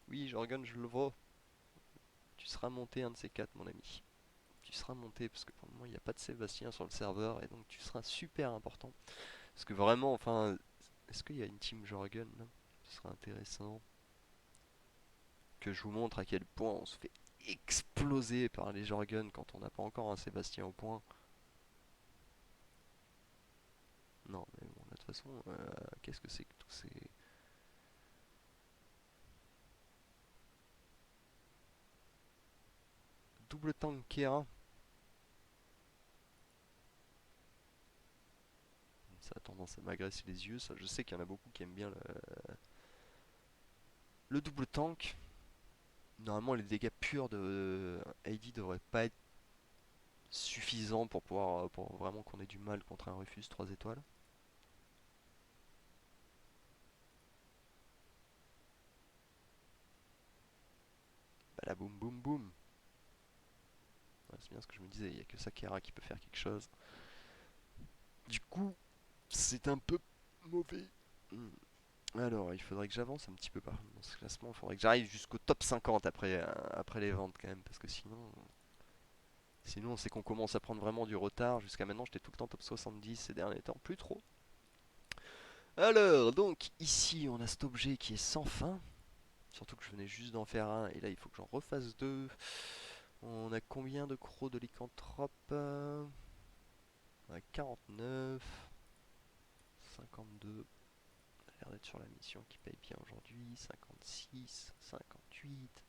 Oui, Jorgen, je le vois. Tu seras monté un de ces quatre, mon ami. Tu seras monté parce que pour le moment il n'y a pas de Sébastien sur le serveur et donc tu seras super important. Parce que vraiment, enfin, est-ce qu'il y a une team Jorgen là? Ce serait intéressant que je vous montre à quel point on se fait exploser par les Jorgen quand on n'a pas encore un Sébastien au point. Non, mais bon, de toute façon, qu'est-ce que c'est que tous ces. Double tank Kera. Ça a tendance à m'agresser les yeux, ça je sais qu'il y en a beaucoup qui aiment bien le double tank. Normalement les dégâts purs de AD devraient pas être suffisant pour pouvoir pour vraiment qu'on ait du mal contre un Rufus 3 étoiles. Bah boum boum boum. Ouais, c'est bien ce que je me disais, il n'y a que Sakera qui peut faire quelque chose. Du coup, c'est un peu mauvais. Hmm. Alors, il faudrait que j'avance un petit peu dans ce classement. Il faudrait que j'arrive jusqu'au top 50 après les ventes quand même. Parce que sinon on sait qu'on commence à prendre vraiment du retard. Jusqu'à maintenant, j'étais tout le temps top 70 ces derniers temps. Plus trop. Alors, donc, ici, on a cet objet qui est sans fin. Surtout que je venais juste d'en faire un. Et là, il faut que j'en refasse deux. On a combien de crocs de lycanthrope? On a 49. 52. On a l'air d'être sur la mission qui paye bien aujourd'hui. 56. 58.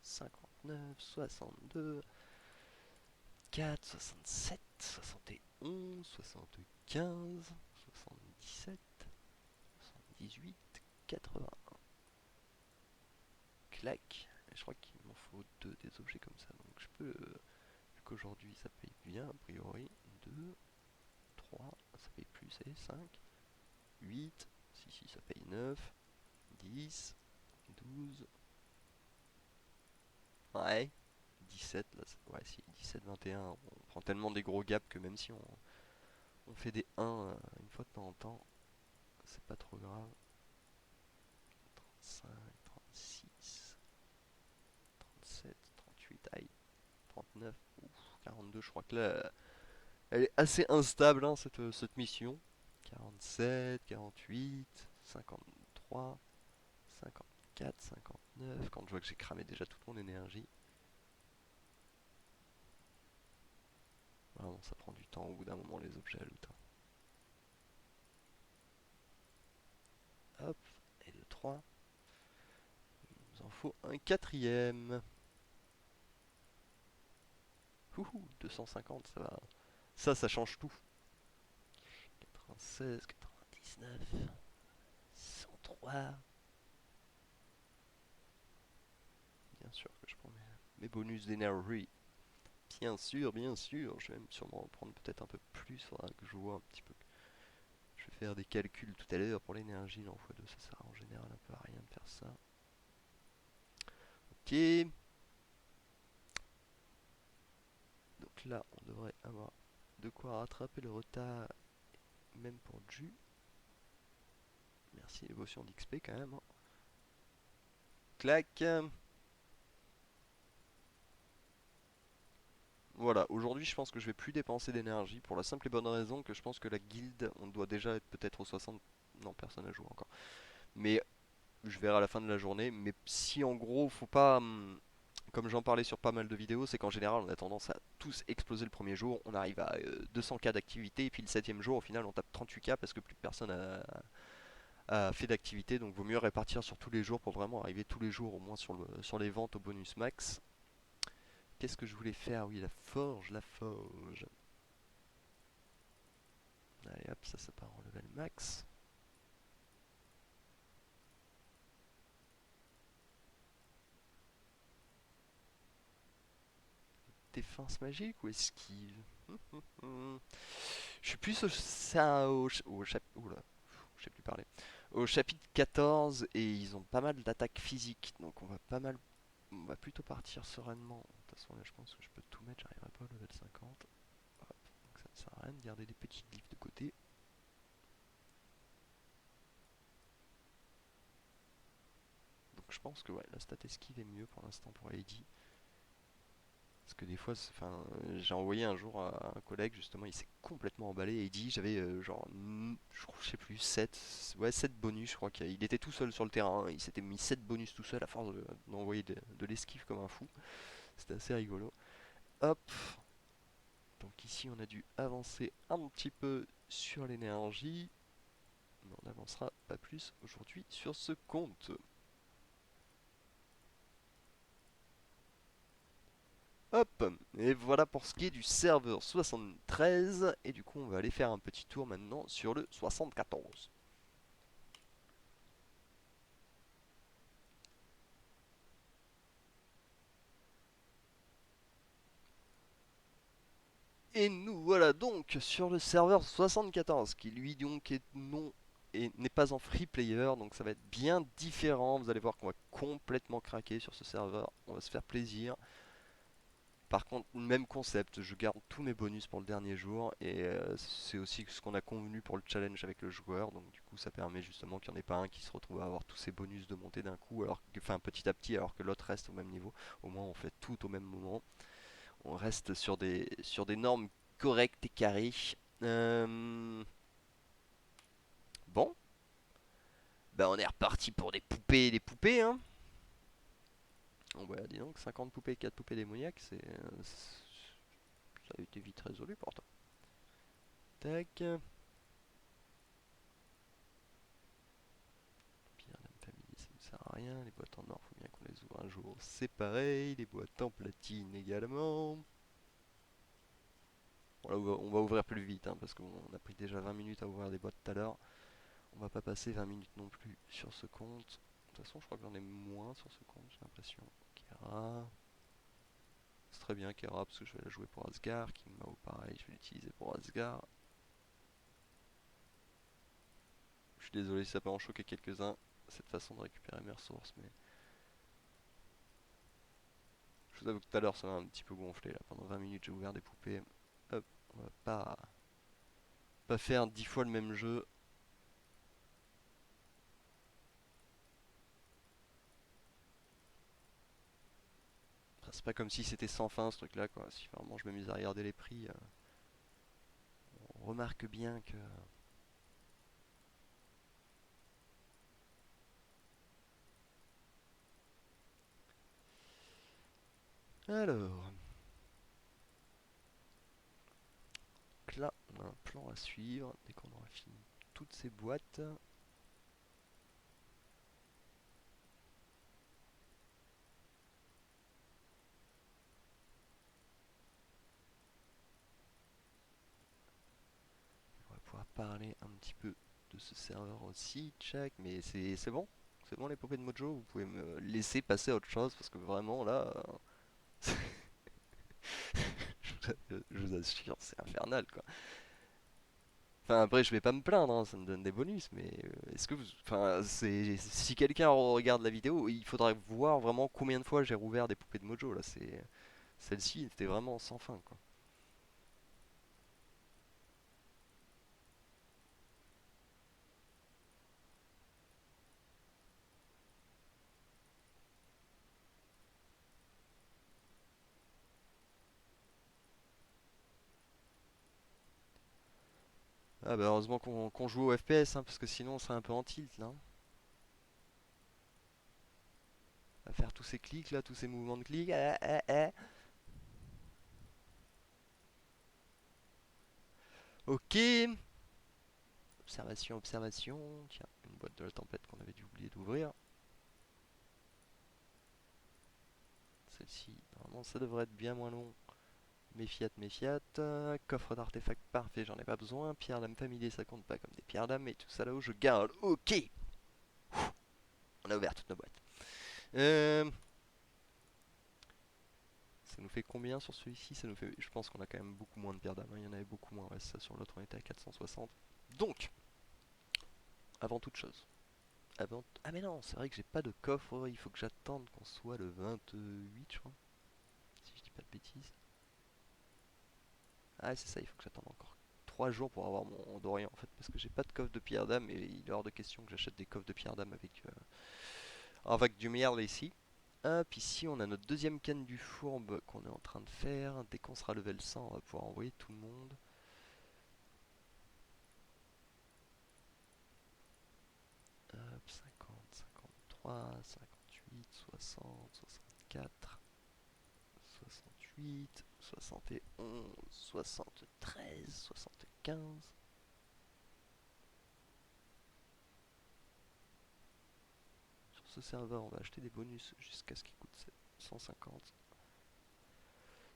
59, 62, 4, 67, 71, 75, 77, 78, 81. Clac. Et je crois qu'il m'en faut deux des objets comme ça. Donc je peux. Vu qu'aujourd'hui ça paye bien, a priori. 2, 3, ça paye plus, c'est 5, 8, si, ça paye 9, 10, 12, ouais, 17, là, ouais, si, 17, 21. On prend tellement des gros gaps que même si on fait des 1 une fois de temps en temps, c'est pas trop grave. 35, 36, 37, 38, aïe, 39, ouf, 42, je crois que là, elle est assez instable hein, cette mission. 47, 48, 53, 54, 59, quand je vois que j'ai cramé déjà toute mon énergie. Vraiment, ça prend du temps au bout d'un moment les objets à loot. Hop, et le 3. Il nous en faut un quatrième. Ouhou, 250, ça va. Ça change tout. 96, 99, 103. Bien sûr que je prends mes bonus d'énergie. Bien sûr. Je vais même sûrement en prendre peut-être un peu plus. Faudra que je vois un petit peu. Je vais faire des calculs tout à l'heure pour l'énergie. Non, x2, ça sert en général un peu à rien de faire ça. Ok. Donc là, on devrait avoir de quoi rattraper le retard, même pour Ju. Merci, émotion d'XP quand même. Hein. Clac. Voilà, aujourd'hui je pense que je vais plus dépenser d'énergie pour la simple et bonne raison que je pense que la guilde, on doit déjà être peut-être au 60. Non, personne n'a joué encore. Mais je verrai à la fin de la journée. Mais si en gros, faut pas. Comme j'en parlais sur pas mal de vidéos, c'est qu'en général on a tendance à tous exploser le premier jour. On arrive à 200K d'activité et puis le septième jour, au final, on tape 38K parce que plus personne a fait d'activité. Donc vaut mieux répartir sur tous les jours pour vraiment arriver tous les jours au moins sur les ventes au bonus max. Qu'est-ce que je voulais faire? Oui, la forge, la forge. Allez hop, ça part en level max. Défense magique ou esquive? Je suis plus je sais plus parler. Au chapitre 14 et ils ont pas mal d'attaques physiques. Donc on va plutôt partir sereinement. De toute façon là je pense que je peux tout mettre, j'arriverai pas au level 50. Hop, donc ça ne sert à rien de garder des petits glyphes de côté. Donc je pense que ouais, la stat esquive est mieux pour l'instant pour Heidi. Parce que des fois, enfin, j'ai envoyé un jour à un collègue, justement, il s'est complètement emballé et il dit j'avais je sais plus, 7 bonus, je crois qu'il était tout seul sur le terrain, il s'était mis 7 bonus tout seul à force d'envoyer de l'esquive comme un fou. C'était assez rigolo. Hop, donc ici on a dû avancer un petit peu sur l'énergie, mais on n'avancera pas plus aujourd'hui sur ce compte. Hop, et voilà pour ce qui est du serveur 73, et du coup on va aller faire un petit tour maintenant sur le 74. Et nous voilà donc sur le serveur 74 qui lui donc est non et n'est pas en free player, donc ça va être bien différent. Vous allez voir qu'on va complètement craquer sur ce serveur, on va se faire plaisir. Par contre, même concept, je garde tous mes bonus pour le dernier jour et c'est aussi ce qu'on a convenu pour le challenge avec le joueur. Donc du coup, ça permet justement qu'il n'y en ait pas un qui se retrouve à avoir tous ses bonus de montée d'un coup, enfin petit à petit, alors que l'autre reste au même niveau. Au moins, on fait tout au même moment. On reste sur des normes correctes et carrées. Euh, Bon, bah on est reparti pour des poupées, hein. Bon bah dis donc, 50 poupées, 4 poupées démoniaques, ça a été vite résolu pourtant. Tac. Pierre Dame Family, ça ne sert à rien. Les boîtes en or, faut bien qu'on les ouvre un jour. C'est pareil. Les boîtes en platine également. Bon, là, on va ouvrir plus vite, hein, parce qu'on a pris déjà 20 minutes à ouvrir des boîtes tout à l'heure. On va pas passer 20 minutes non plus sur ce compte. De toute façon, je crois que j'en ai moins sur ce compte, j'ai l'impression. Kera. C'est très bien Kera, parce que je vais la jouer pour Asgard. King Mao, pareil, je vais l'utiliser pour Asgard. Je suis désolé si ça peut en choquer quelques-uns, cette façon de récupérer mes ressources, mais je vous avoue que tout à l'heure ça m'a un petit peu gonflé là. Pendant 20 minutes j'ai ouvert des poupées. Hop, on va pas faire 10 fois le même jeu. Enfin, c'est pas comme si c'était sans fin ce truc là quoi. Si vraiment je m'amuse à regarder les prix, on remarque bien que... Alors, donc là on a un plan à suivre. Dès qu'on aura fini toutes ces boîtes, on va pouvoir parler un petit peu de ce serveur aussi. Check, mais c'est bon. C'est bon les poupées de Mojo, vous pouvez me laisser passer à autre chose parce que vraiment là, je vous assure, c'est infernal quoi. Enfin après je vais pas me plaindre, hein, ça me donne des bonus, mais est-ce que vous... Enfin si quelqu'un regarde la vidéo, il faudrait voir vraiment combien de fois j'ai rouvert des poupées de Mojo là, c'est... Celle-ci était vraiment sans fin quoi. Ah bah heureusement qu'on joue au FPS, hein, parce que sinon on serait un peu en tilt là, hein. À faire tous ces clics là, tous ces mouvements de clic. Ok. Observation, observation. Tiens, une boîte de la tempête qu'on avait dû oublier d'ouvrir. Celle-ci, normalement ça devrait être bien moins long. Méfiat, méfiat. Coffre d'artefacts parfait, j'en ai pas besoin. Pierre d'âme familier, ça compte pas comme des pierres d'âme, mais tout ça là-haut je garde. Ok. On a ouvert toutes nos boîtes. Euh, Ça nous fait combien sur celui-ci? Ça nous fait... Je pense qu'on a quand même beaucoup moins de pierres d'âme, hein. Il y en avait beaucoup moins. Ouais, ça sur l'autre on était à 460. Donc, avant toute chose. Ah mais non, c'est vrai que j'ai pas de coffre. Il faut que j'attende qu'on soit le 28, je crois. Si je dis pas de bêtises. Ah c'est ça, il faut que j'attende encore 3 jours pour avoir mon Dorian en fait. Parce que j'ai pas de coffre de pierre d'âme et il est hors de question que j'achète des coffres de pierre d'âme avec du merle ici. Hop, ici on a notre deuxième canne du fourbe qu'on est en train de faire. Dès qu'on sera level 100, on va pouvoir envoyer tout le monde. Hop, 50, 53, 58, 60, 64, 68, 71, 73, 75. Sur ce serveur, on va acheter des bonus jusqu'à ce qu'il coûte 150.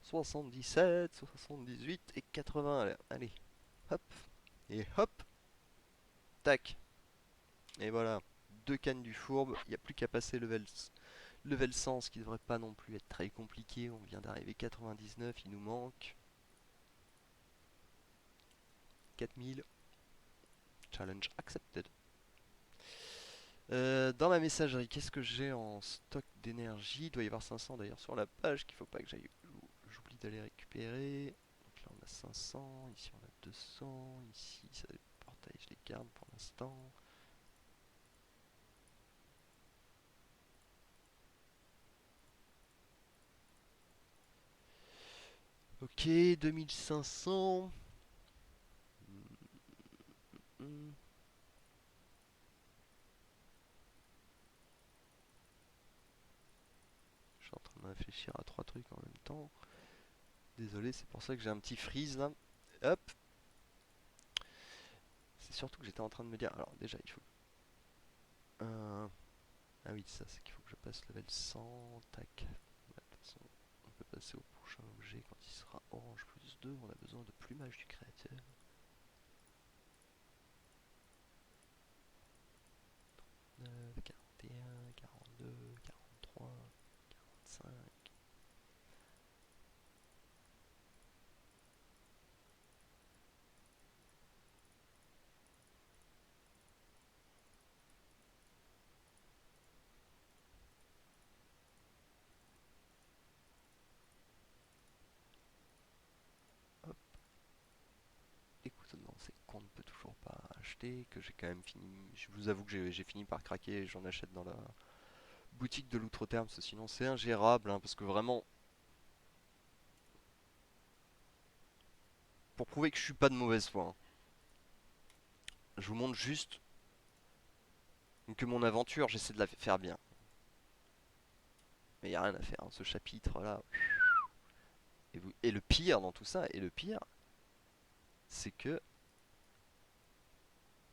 77, 78 et 80. Allez, hop, et hop, tac. Et voilà, deux cannes du fourbe. Il n'y a plus qu'à passer level 100, ce qui devrait pas non plus être très compliqué. On vient d'arriver 99, il nous manque. 4000. Challenge accepted. Dans ma messagerie, qu'est-ce que j'ai en stock d'énergie? Il doit y avoir 500 d'ailleurs sur la page qu'il faut pas que j'aille. J'oublie d'aller récupérer. Donc là on a 500, ici on a 200, ici ça les portails je les garde pour l'instant. Ok, 2500. Hmm. Je suis en train de réfléchir à trois trucs en même temps. Désolé, c'est pour ça que j'ai un petit freeze là. Hop. C'est surtout que j'étais en train de me dire. Alors déjà, il faut. Ah oui, ça c'est qu'il faut que je passe level 100. Tac. Bah, de toute façon, on peut passer au prochain objet quand il sera orange plus 2. On a besoin de plumage du créateur. 9, 41, 42, 43, 45. Hop. Les couteaux de lancer qu'on ne peut toujours pas acheter, que j'ai quand même fini. Je vous avoue que j'ai fini par craquer et j'en achète dans la boutique de l'outre-terme, sinon c'est ingérable, hein, parce que vraiment, pour prouver que je suis pas de mauvaise foi, hein, je vous montre juste que mon aventure, j'essaie de la faire bien. Mais il n'y a rien à faire, hein, ce chapitre-là. Et le pire dans tout ça, et le pire, c'est que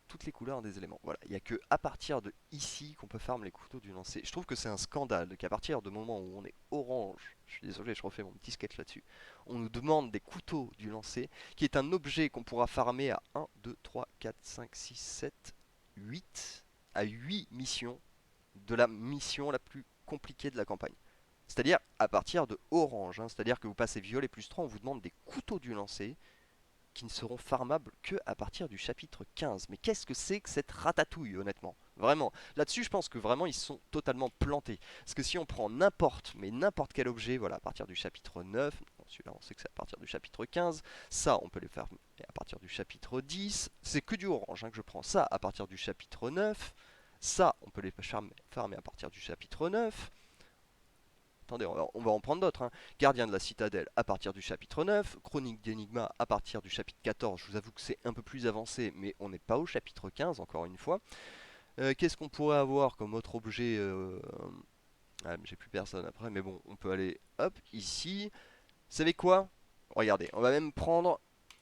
toutes les couleurs des éléments. Voilà, il n'y a que à partir de ici qu'on peut farm les couteaux du lancer. Je trouve que c'est un scandale qu'à partir du moment où on est orange, je suis désolé, je refais mon petit sketch là-dessus, on nous demande des couteaux du lancer, qui est un objet qu'on pourra farmer à 1, 2, 3, 4, 5, 6, 7, 8, à 8 missions de la mission la plus compliquée de la campagne. C'est-à-dire à partir de orange, hein, c'est-à-dire que vous passez violet plus 3, on vous demande des couteaux du lancer, qui ne seront farmables que à partir du chapitre 15. Mais qu'est-ce que c'est que cette ratatouille, honnêtement? Vraiment. Là-dessus, je pense que vraiment, ils sont totalement plantés. Parce que si on prend n'importe quel objet, voilà, à partir du chapitre 9, bon, celui-là, on sait que c'est à partir du chapitre 15, ça, on peut les faire à partir du chapitre 10, c'est que du orange, hein, que je prends ça à partir du chapitre 9, ça, on peut les farmer à partir du chapitre 9, attendez, on va en prendre d'autres, hein. Gardien de la citadelle à partir du chapitre 9, Chronique d'Enigma à partir du chapitre 14, je vous avoue que c'est un peu plus avancé, mais on n'est pas au chapitre 15, encore une fois. Qu'est-ce qu'on pourrait avoir comme autre objet j'ai plus personne après, mais bon, on peut aller, hop, ici. Vous savez quoi? Regardez, on va même prendre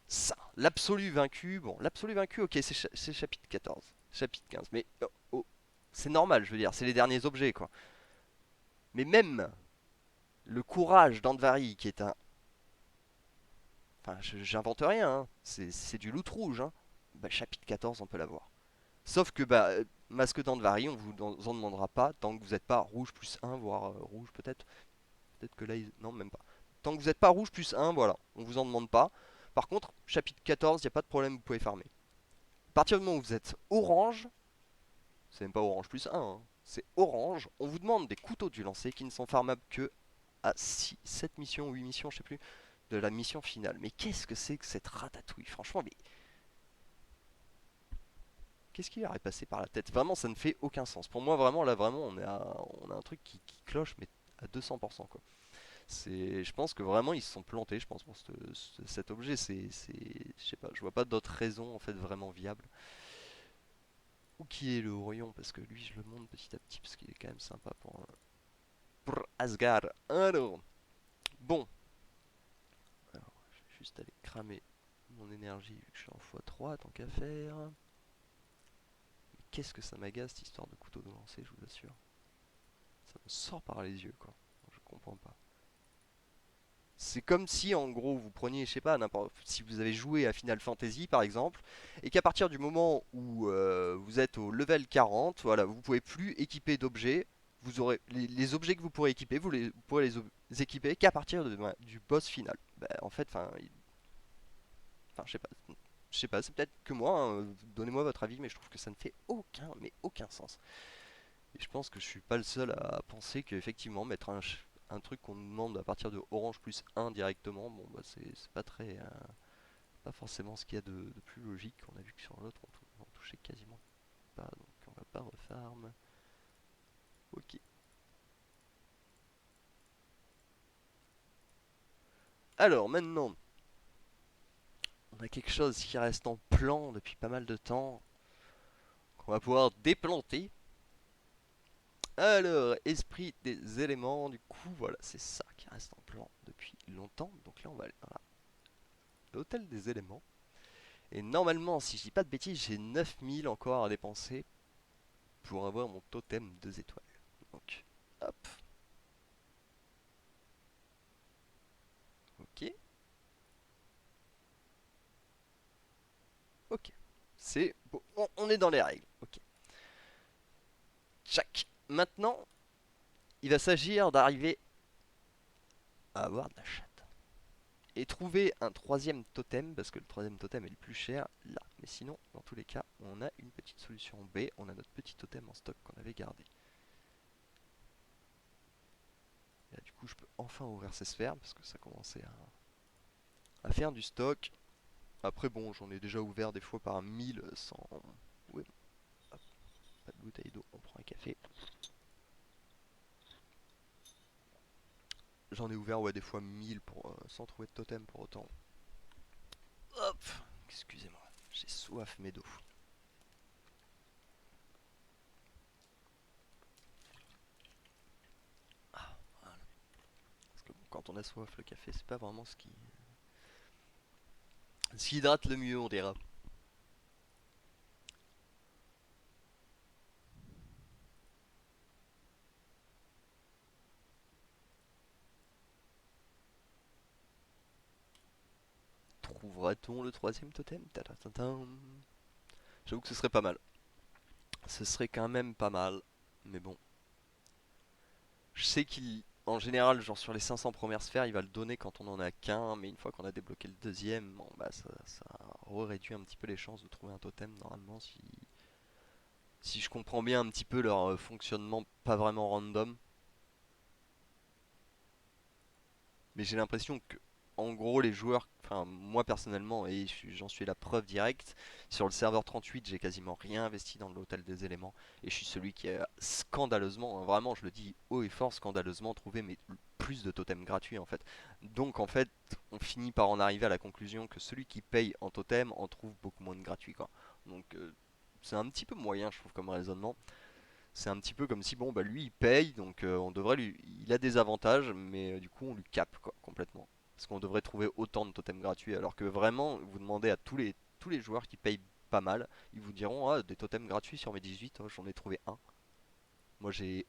ça, l'absolu vaincu. Bon, l'absolu vaincu, ok, c'est chapitre 14, chapitre 15, mais oh, c'est normal, je veux dire, c'est les derniers objets, quoi. Mais même le courage d'Andvari, qui est un... Enfin, j'invente rien, hein. C'est du loot rouge, hein. Bah, chapitre 14, on peut l'avoir. Sauf que, bah, masque d'Andvari, on vous en demandera pas tant que vous n'êtes pas rouge plus 1, voire rouge peut-être. Peut-être que là, non, même pas. Tant que vous n'êtes pas rouge plus 1, voilà, on vous en demande pas. Par contre, chapitre 14, il n'y a pas de problème, vous pouvez farmer. À partir du moment où vous êtes orange, c'est même pas orange plus 1, hein, c'est orange, on vous demande des couteaux du lancer qui ne sont farmables que à 6, 7 missions, 8 missions, je sais plus, de la mission finale. Mais qu'est-ce que c'est que cette ratatouille? Franchement, mais qu'est-ce qui leur est passé par la tête? Vraiment, ça ne fait aucun sens. Pour moi, vraiment, là, vraiment, on a un truc qui cloche, mais à 200%, quoi. Je pense que vraiment, ils se sont plantés, je pense, pour cet objet. Je sais pas, je vois pas d'autres raisons, en fait, vraiment viables. Où qui est le Orion? Parce que lui, je le monte petit à petit, parce qu'il est quand même sympa pour Asgard. Alors, bon. Alors, je vais juste aller cramer mon énergie, vu que je suis en x3, tant qu'à faire. Mais qu'est-ce que ça m'agace, cette histoire de couteau de lancer, je vous assure. Ça me sort par les yeux, quoi. Je comprends pas. C'est comme si en gros vous preniez, je sais pas, n'importe, si vous avez joué à Final Fantasy par exemple, et qu'à partir du moment où vous êtes au level 40, voilà, vous pouvez plus équiper d'objets. Vous aurez les objets que vous pourrez équiper, vous pourrez les équiper qu'à partir du boss final. Bah, en fait, enfin, je sais pas. Je sais pas, c'est peut-être que moi, hein, donnez-moi votre avis, mais je trouve que ça ne fait aucun, mais aucun sens. Et je pense que je suis pas le seul à penser qu'effectivement, mettre un truc qu'on nous demande à partir de Orange plus 1 directement, bon bah c'est pas très, pas forcément ce qu'il y a de plus logique. On a vu que sur l'autre, on touchait quasiment pas, donc on va pas refarm. Ok. Alors maintenant, on a quelque chose qui reste en plan depuis pas mal de temps, qu'on va pouvoir déplanter. Alors, esprit des éléments, du coup, voilà, c'est ça qui reste en plan depuis longtemps. Donc là, on va aller dans l'hôtel des éléments. Et normalement, si je dis pas de bêtises, j'ai 9000 encore à dépenser pour avoir mon totem 2 étoiles. Donc, hop, ok, ok. C'est bon, on est dans les règles. Ok, tchac. Maintenant, il va s'agir d'arriver à avoir de la chatte. Et trouver un troisième totem, parce que le troisième totem est le plus cher, là. Mais sinon, dans tous les cas, on a une petite solution B, on a notre petit totem en stock qu'on avait gardé. Et là, du coup, je peux enfin ouvrir ces sphères, parce que ça commençait à faire du stock. Après, bon, j'en ai déjà ouvert des fois par 1000 sans... Ouais, hop, pas de bouteille d'eau, on prend un café. J'en ai ouvert, ouais, des fois 1000 pour, sans trouver de totem pour autant. Hop, excusez-moi, j'ai soif mais d'eau. Ah, voilà. Parce que bon, quand on a soif, le café, c'est pas vraiment ce qui hydrate le mieux, on dira. Trouvera-t-on le troisième totem? Ta-ta-ta-tam. J'avoue que ce serait pas mal. Ce serait quand même pas mal. Mais bon. Je sais qu'il, en général, genre sur les 500 premières sphères, il va le donner quand on en a qu'un. Mais une fois qu'on a débloqué le deuxième, bon bah ça réduit un petit peu les chances de trouver un totem normalement si je comprends bien un petit peu leur fonctionnement pas vraiment random. Mais j'ai l'impression que, en gros, les joueurs, enfin moi personnellement, et j'en suis la preuve directe, sur le serveur 38, j'ai quasiment rien investi dans l'hôtel des éléments, et je suis celui qui a scandaleusement, hein, vraiment, je le dis haut et fort, scandaleusement trouvé plus de totems gratuits en fait. Donc en fait, on finit par en arriver à la conclusion que celui qui paye en totem en trouve beaucoup moins de gratuits quoi. Donc c'est un petit peu moyen, je trouve, comme raisonnement. C'est un petit peu comme si, bon, bah lui il paye, donc on devrait lui. Il a des avantages, mais du coup on lui capte quoi, complètement. Parce qu'on devrait trouver autant de totems gratuits, alors que vraiment, vous demandez à tous les joueurs qui payent pas mal, ils vous diront, ah, des totems gratuits sur mes 18, oh, j'en ai trouvé un. Moi je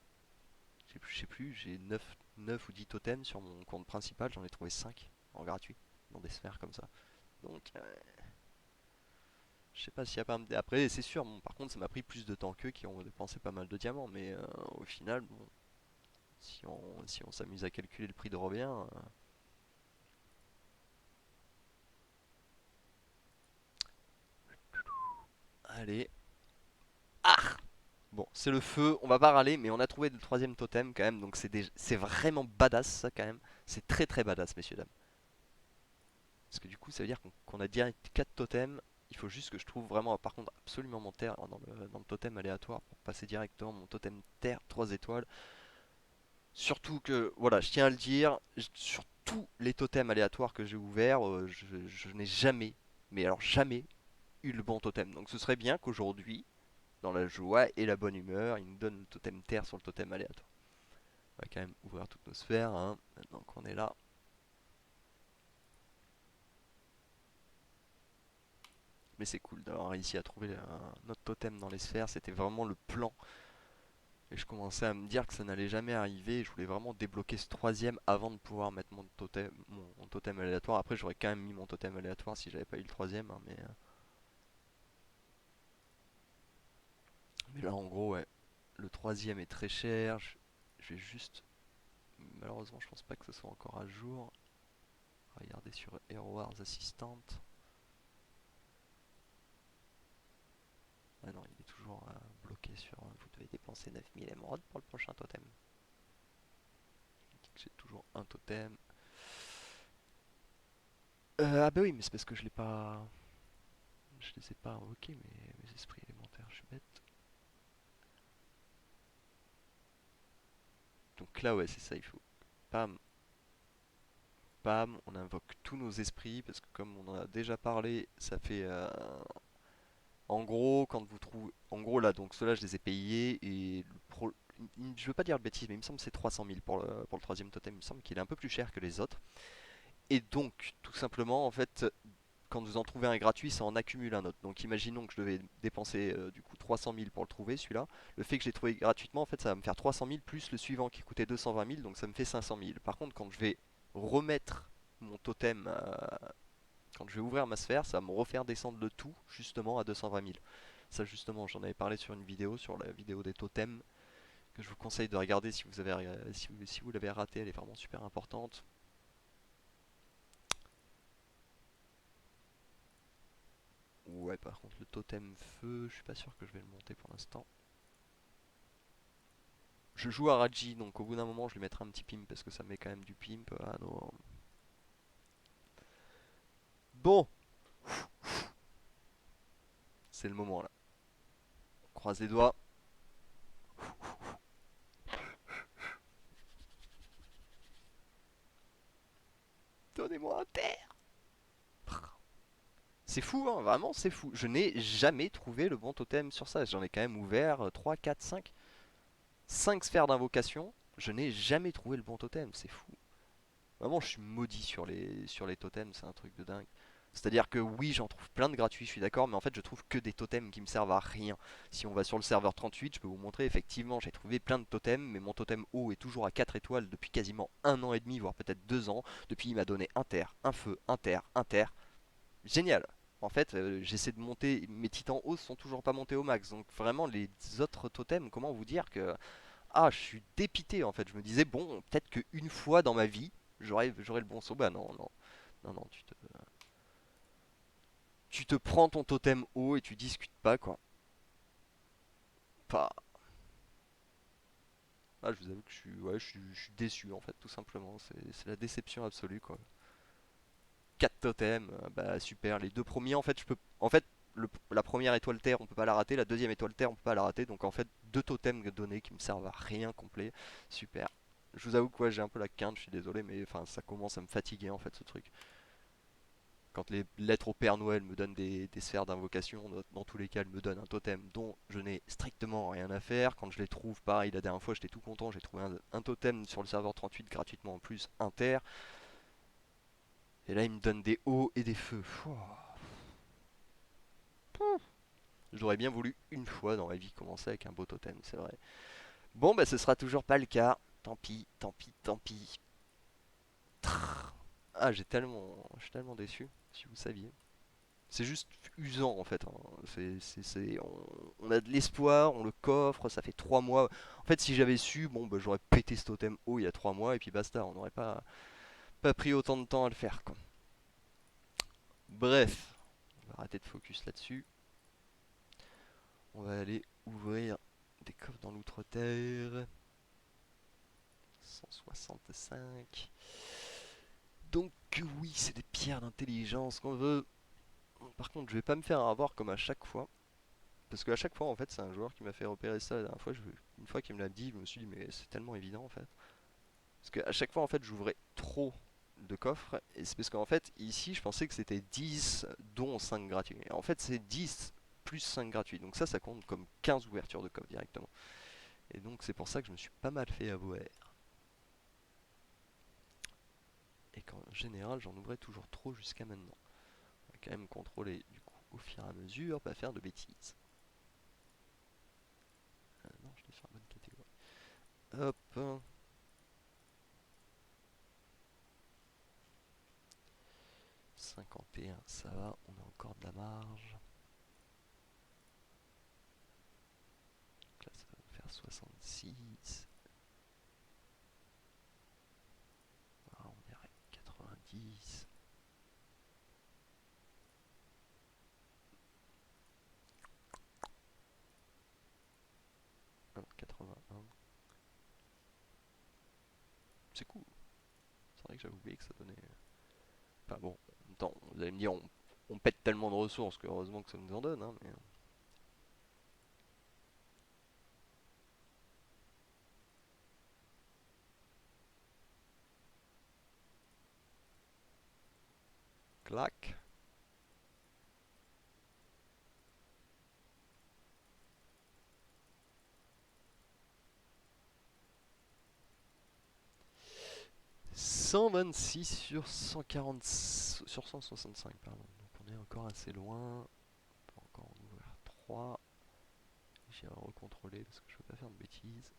sais plus, j'ai 9 ou 10 totems sur mon compte principal, j'en ai trouvé 5 en gratuit, dans des sphères comme ça. Donc, je sais pas s'il y a pas un. Après, c'est sûr, bon, par contre, ça m'a pris plus de temps qu'eux qui ont dépensé pas mal de diamants, mais au final, bon, si on s'amuse à calculer le prix de revient, allez. Ah, bon, c'est le feu, on va pas râler, mais on a trouvé le troisième totem quand même, donc c'est vraiment badass ça quand même. C'est très très badass, messieurs dames. Parce que du coup, ça veut dire qu'on a direct 4 totems. Il faut juste que je trouve vraiment, par contre, absolument mon terre dans le totem aléatoire pour passer directement mon totem terre 3 étoiles. Surtout que, voilà, je tiens à le dire, sur tous les totems aléatoires que j'ai ouverts, je n'ai jamais, mais alors jamais, eu le bon totem. Donc ce serait bien qu'aujourd'hui, dans la joie et la bonne humeur, il nous donne le totem terre sur le totem aléatoire. On va quand même ouvrir toutes nos sphères, hein, maintenant qu'on est là. Mais c'est cool d'avoir réussi à trouver notre totem dans les sphères, c'était vraiment le plan. Et je commençais à me dire que ça n'allait jamais arriver. Je voulais vraiment débloquer ce troisième avant de pouvoir mettre mon totem aléatoire. Après, j'aurais quand même mis mon totem aléatoire si j'avais pas eu le troisième, hein, mais là, en gros, ouais, le troisième est très cher. Je vais juste. Malheureusement, je pense pas que ce soit encore à jour. Regardez sur Hero Wars Assistant. Ah non, il est toujours bloqué sur. Vous devez dépenser 9000 émeraudes pour le prochain totem. Il dit que j'ai toujours un totem. Ah bah oui, mais c'est parce que je l'ai pas. Je les ai pas invoqués, mes esprits élémentaires, je suis bête. Donc là, ouais, c'est ça, il faut. Pam, pam, on invoque tous nos esprits, parce que comme on en a déjà parlé, ça fait. En gros, quand vous trouvez. En gros, là, donc ceux-là, je les ai payés, et. Je veux pas dire de bêtises, mais il me semble que c'est 300 000 pour le troisième totem. Il me semble qu'il est un peu plus cher que les autres. Et donc, tout simplement, en fait, quand vous en trouvez un gratuit, ça en accumule un autre. Donc imaginons que je devais dépenser du coup 300 000 pour le trouver, celui-là. Le fait que je l'ai trouvé gratuitement, en fait, ça va me faire 300 000 plus le suivant qui coûtait 220 000, donc ça me fait 500 000. Par contre, quand je vais remettre mon totem, quand je vais ouvrir ma sphère, ça va me refaire descendre le tout justement à 220 000. Ça justement, j'en avais parlé sur une vidéo, sur la vidéo des totems, que je vous conseille de regarder si vous avez, si vous l'avez raté, elle est vraiment super importante. Ouais, par contre, le totem feu, je suis pas sûr que je vais le monter pour l'instant. Je joue à Raji, donc au bout d'un moment, je lui mettrai un petit pimp parce que ça met quand même du pimp. Ah non. Bon, c'est le moment là. On croise les doigts. Donnez-moi un terre. C'est fou, hein, vraiment, c'est fou. Je n'ai jamais trouvé le bon totem sur ça. J'en ai quand même ouvert 3, 4, 5. 5 sphères d'invocation. Je n'ai jamais trouvé le bon totem, c'est fou. Vraiment, je suis maudit sur les totems, c'est un truc de dingue. C'est-à-dire que oui, j'en trouve plein de gratuits, je suis d'accord, mais en fait, je trouve que des totems qui me servent à rien. Si on va sur le serveur 38, je peux vous montrer, effectivement, j'ai trouvé plein de totems, mais mon totem haut est toujours à 4 étoiles depuis quasiment un an et demi, voire peut-être 2 ans. Depuis, il m'a donné un terre, un feu, un terre, un terre. Génial. En fait, j'essaie de monter, mes titans hauts sont toujours pas montés au max, donc vraiment, les autres totems, comment vous dire que ah, je suis dépité en fait. Je me disais, bon, peut-être qu'une fois dans ma vie, j'aurai le bon saut. Bah non, non, non, non, tu te prends ton totem haut et tu discutes pas quoi. Pas. Ah, je vous avoue que ouais, je suis déçu en fait, tout simplement. C'est la déception absolue quoi. 4 totems, bah super. Les deux premiers, en fait, je peux. En fait, la première étoile terre, on peut pas la rater. La deuxième étoile terre, on peut pas la rater. Donc en fait, deux totems donnés qui me servent à rien complet. Super. Je vous avoue que ouais, j'ai un peu la quinte, je suis désolé, mais enfin, ça commence à me fatiguer en fait ce truc. Quand les lettres au Père Noël me donnent des sphères d'invocation, dans tous les cas, elles me donnent un totem dont je n'ai strictement rien à faire. Quand je les trouve, pareil, la dernière fois, j'étais tout content, j'ai trouvé un totem sur le serveur 38 gratuitement en plus, inter. Et là, il me donne des hauts et des feux. J'aurais bien voulu une fois dans ma vie commencer avec un beau totem, c'est vrai. Bon, bah ce sera toujours pas le cas. Tant pis, tant pis, tant pis. Ah, je suis tellement déçu, si vous saviez. C'est juste usant en fait, hein. On a de l'espoir, on le coffre, ça fait 3 mois. En fait, si j'avais su, bon, bah, j'aurais pété ce totem haut il y a 3 mois et puis basta. On n'aurait pas pris autant de temps à le faire, quoi. Bref, on va arrêter de focus là-dessus. On va aller ouvrir des coffres dans l'outre-terre. 165. Donc oui, c'est des pierres d'intelligence qu'on veut. Par contre, je vais pas me faire avoir comme à chaque fois. Parce qu'à chaque fois, en fait, c'est un joueur qui m'a fait repérer ça la dernière fois. Une fois qu'il me l'a dit, je me suis dit, mais c'est tellement évident en fait. Parce qu'à chaque fois, en fait, j'ouvrais trop de coffres. Et c'est parce qu'en fait, ici, je pensais que c'était 10 dont 5 gratuits. Et en fait, c'est 10 plus 5 gratuits. Donc ça compte comme 15 ouvertures de coffre directement. Et donc, c'est pour ça que je me suis pas mal fait avoir. Et qu'en général, j'en ouvrais toujours trop jusqu'à maintenant. On va quand même contrôler, du coup, au fur et à mesure, pas faire de bêtises. Non, je l'ai fait en bonne catégorie. Hop. 51, ça va, on a encore de la marge. Donc là, ça va me faire 66. Ah, on est à 90. c'est cool. C'est vrai que j'avais oublié que ça donnait. Enfin bon, en même temps, vous allez me dire, on pète tellement de ressources que heureusement que ça nous en donne, hein, mais. Clac. « 126 sur 140 sur 165, pardon. Donc on est encore assez loin. On peut encore en ouvrir 3. J'ai à recontrôler parce que je veux pas faire de bêtises.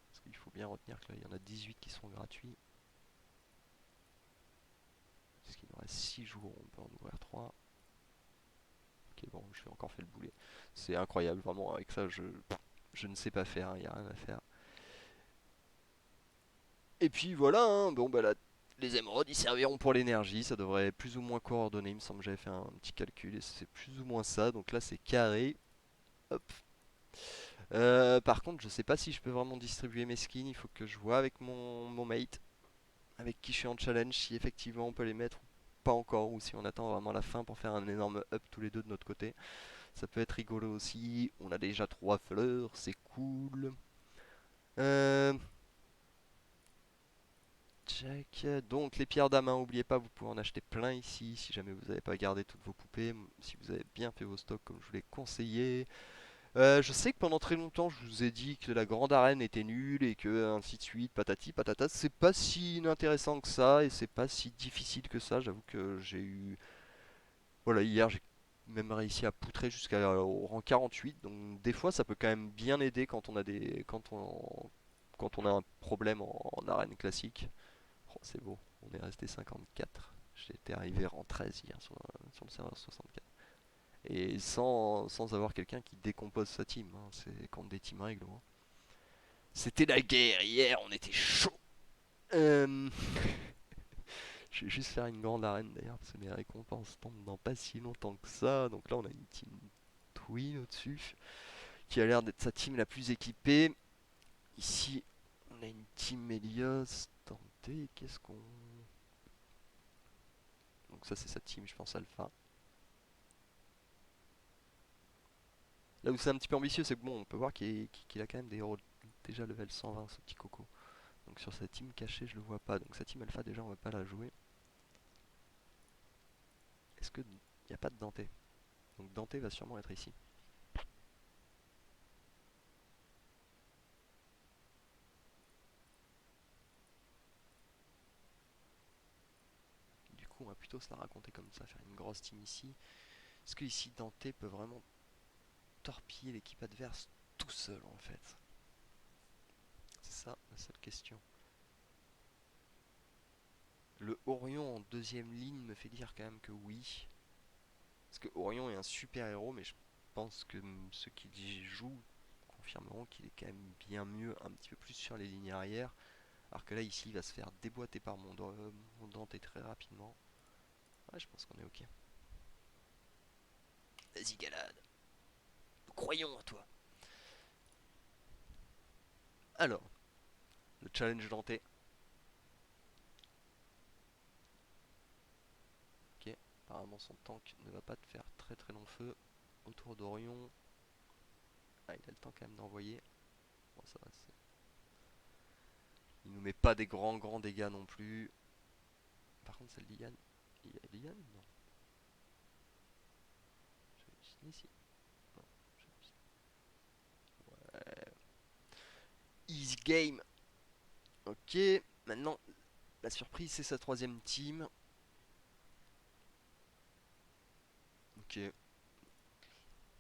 Parce qu'il faut bien retenir que là il y en a 18 qui sont gratuits. Parce qu'il nous reste 6 jours, on peut en ouvrir 3. Ok, bon, j'ai encore fait le boulet. C'est incroyable, vraiment, avec ça, je ne sais pas faire, il n'y a rien à faire. Et puis voilà, hein, bon, bah là, les émeraudes, ils serviront pour l'énergie, ça devrait être plus ou moins coordonné, il me semble que j'avais fait un petit calcul, et c'est plus ou moins ça, donc là c'est carré. Hop. Par contre, je sais pas si je peux vraiment distribuer mes skins, il faut que je vois avec mon mate, avec qui je suis en challenge, si effectivement on peut les mettre ou pas encore, ou si on attend vraiment la fin pour faire un énorme up tous les deux de notre côté. Ça peut être rigolo aussi. On a déjà 3 fleurs, c'est cool. Euh, Check. Donc les pierres d'amas, n'oubliez pas, vous pouvez en acheter plein ici si jamais vous n'avez pas gardé toutes vos poupées, si vous avez bien fait vos stocks comme je vous l'ai conseillé. Je sais que pendant très longtemps je vous ai dit que la grande arène était nulle et que ainsi de suite, patati patata. C'est pas si inintéressant que ça et c'est pas si difficile que ça. J'avoue que j'ai eu. Voilà, hier j'ai même réussi à poutrer jusqu'au rang 48, donc des fois ça peut quand même bien aider quand on a quand on a un problème en arène classique. Oh, c'est beau, on est resté 54. J'étais arrivé rang 13 hier sur le serveur 64. Et sans avoir quelqu'un qui décompose sa team, hein. C'est contre des teams règles, hein. C'était la guerre hier, on était chaud. Euh, Je vais juste faire une grande arène d'ailleurs, parce que les récompenses tombent dans pas si longtemps que ça. Donc là, on a une team Twin au-dessus, qui a l'air d'être sa team la plus équipée. Ici, on a une team Helios. Tentez, qu'est-ce qu'on. Donc ça, c'est sa team, je pense, Alpha. Là où c'est un petit peu ambitieux, c'est que bon, on peut voir qu'il a quand même des héros déjà level 120, ce petit coco. Donc sur sa team cachée, je le vois pas. Donc sa team Alpha, déjà, on va pas la jouer. Est-ce que il n'y a pas de Dante? Donc Dante va sûrement être ici. Du coup, on va plutôt se la raconter comme ça, faire une grosse team ici. Est-ce que ici Dante peut vraiment torpiller l'équipe adverse tout seul en fait? C'est ça la seule question. Le Orion en deuxième ligne me fait dire quand même que oui. Parce que Orion est un super héros, mais je pense que ceux qui y jouent confirmeront qu'il est quand même bien mieux un petit peu plus sur les lignes arrière. Alors que là ici il va se faire déboîter par mon Dante très rapidement. Ouais, je pense qu'on est ok. Vas-y Galade, nous croyons en toi. Alors, le challenge Dante. Ok, apparemment son tank ne va pas te faire très très long feu. Autour d'Orion. Ah, il a le temps quand même d'envoyer. Bon, ça va, il nous met pas des grands dégâts non plus. Par contre, celle d'Ian. Il y a Lian? Non. J'hallucine ici. Non, j'hallucine. Ouais. Easy game. Ok, maintenant, la surprise, c'est sa troisième team. Ok.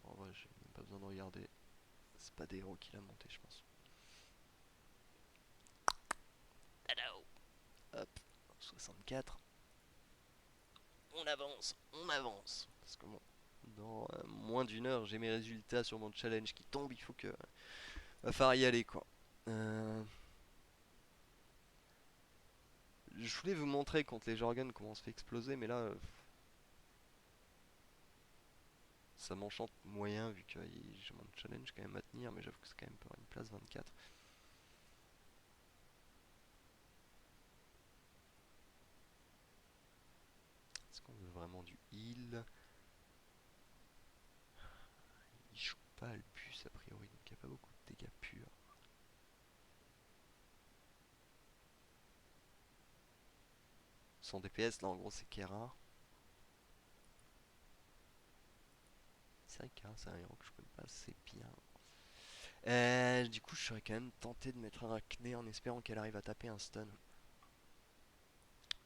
En vrai, j'ai même pas besoin de regarder. C'est pas des héros qu'il a monté, je pense. Hello. Hop, 64. On avance, on avance. Parce que bon, dans moins d'une heure, j'ai mes résultats sur mon challenge qui tombe. Il faut que. Va falloir y aller, quoi. Euh, Je voulais vous montrer quand les Jorgens comment on se fait exploser, mais là, ça m'enchante moyen vu que j'ai mon challenge quand même à tenir, mais j'avoue que c'est quand même pour une place 24. 200 DPS, là en gros c'est Kera. C'est vrai que Kera c'est un héros que je connais pas assez bien. Du coup je serais quand même tenté de mettre un Arachné en espérant qu'elle arrive à taper un stun.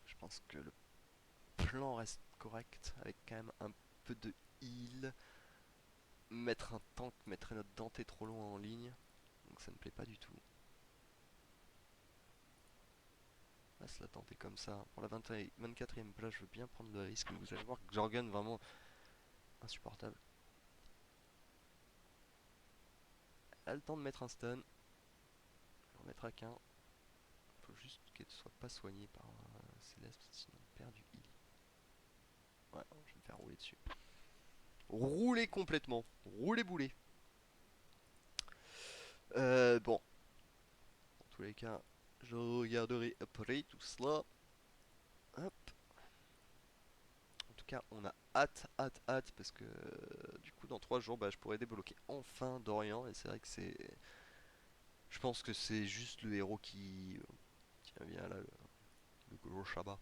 Je pense que le plan reste correct avec quand même un peu de heal. Mettre un tank mettrait notre Dante trop long en ligne. Donc ça ne plaît pas du tout. On va se la tenter comme ça. Pour la 24e place, je veux bien prendre le risque. Vous allez voir que Jorgen vraiment insupportable. Elle a le temps de mettre un stun. Je vais en mettre à qu'un. Faut juste qu'elle ne soit pas soignée par Céleste, sinon on perd du heal. Ouais, je vais me faire rouler dessus. Rouler complètement. Rouler boulet. Bon. Dans tous les cas, je regarderai après tout cela. Hop. En tout cas, on a hâte, parce que du coup, dans 3 jours, bah, je pourrais débloquer enfin Dorian. Et c'est vrai que c'est. Je pense que c'est juste le héros qui. Tiens, viens là, le gros Shabba.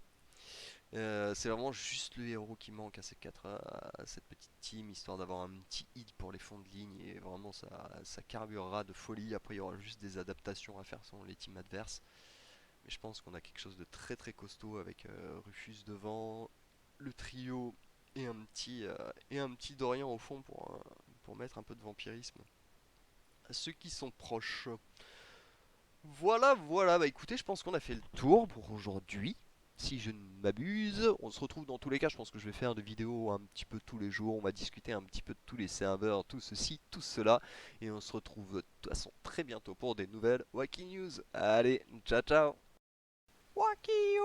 C'est vraiment juste le héros qui manque à cette petite team, histoire d'avoir un petit hit pour les fonds de ligne. Et vraiment, ça carburera de folie. Après, il y aura juste des adaptations à faire selon les teams adverses. Mais je pense qu'on a quelque chose de très très costaud avec Rufus devant, le trio et un petit Dorian au fond pour mettre un peu de vampirisme à ceux qui sont proches. Voilà, bah écoutez, je pense qu'on a fait le tour pour aujourd'hui. Si je ne m'abuse, on se retrouve dans tous les cas. Je pense que je vais faire des vidéos un petit peu tous les jours. On va discuter un petit peu de tous les serveurs, tout ceci, tout cela. Et on se retrouve de toute façon très bientôt pour des nouvelles Wacky News. Allez, ciao ciao! Wacky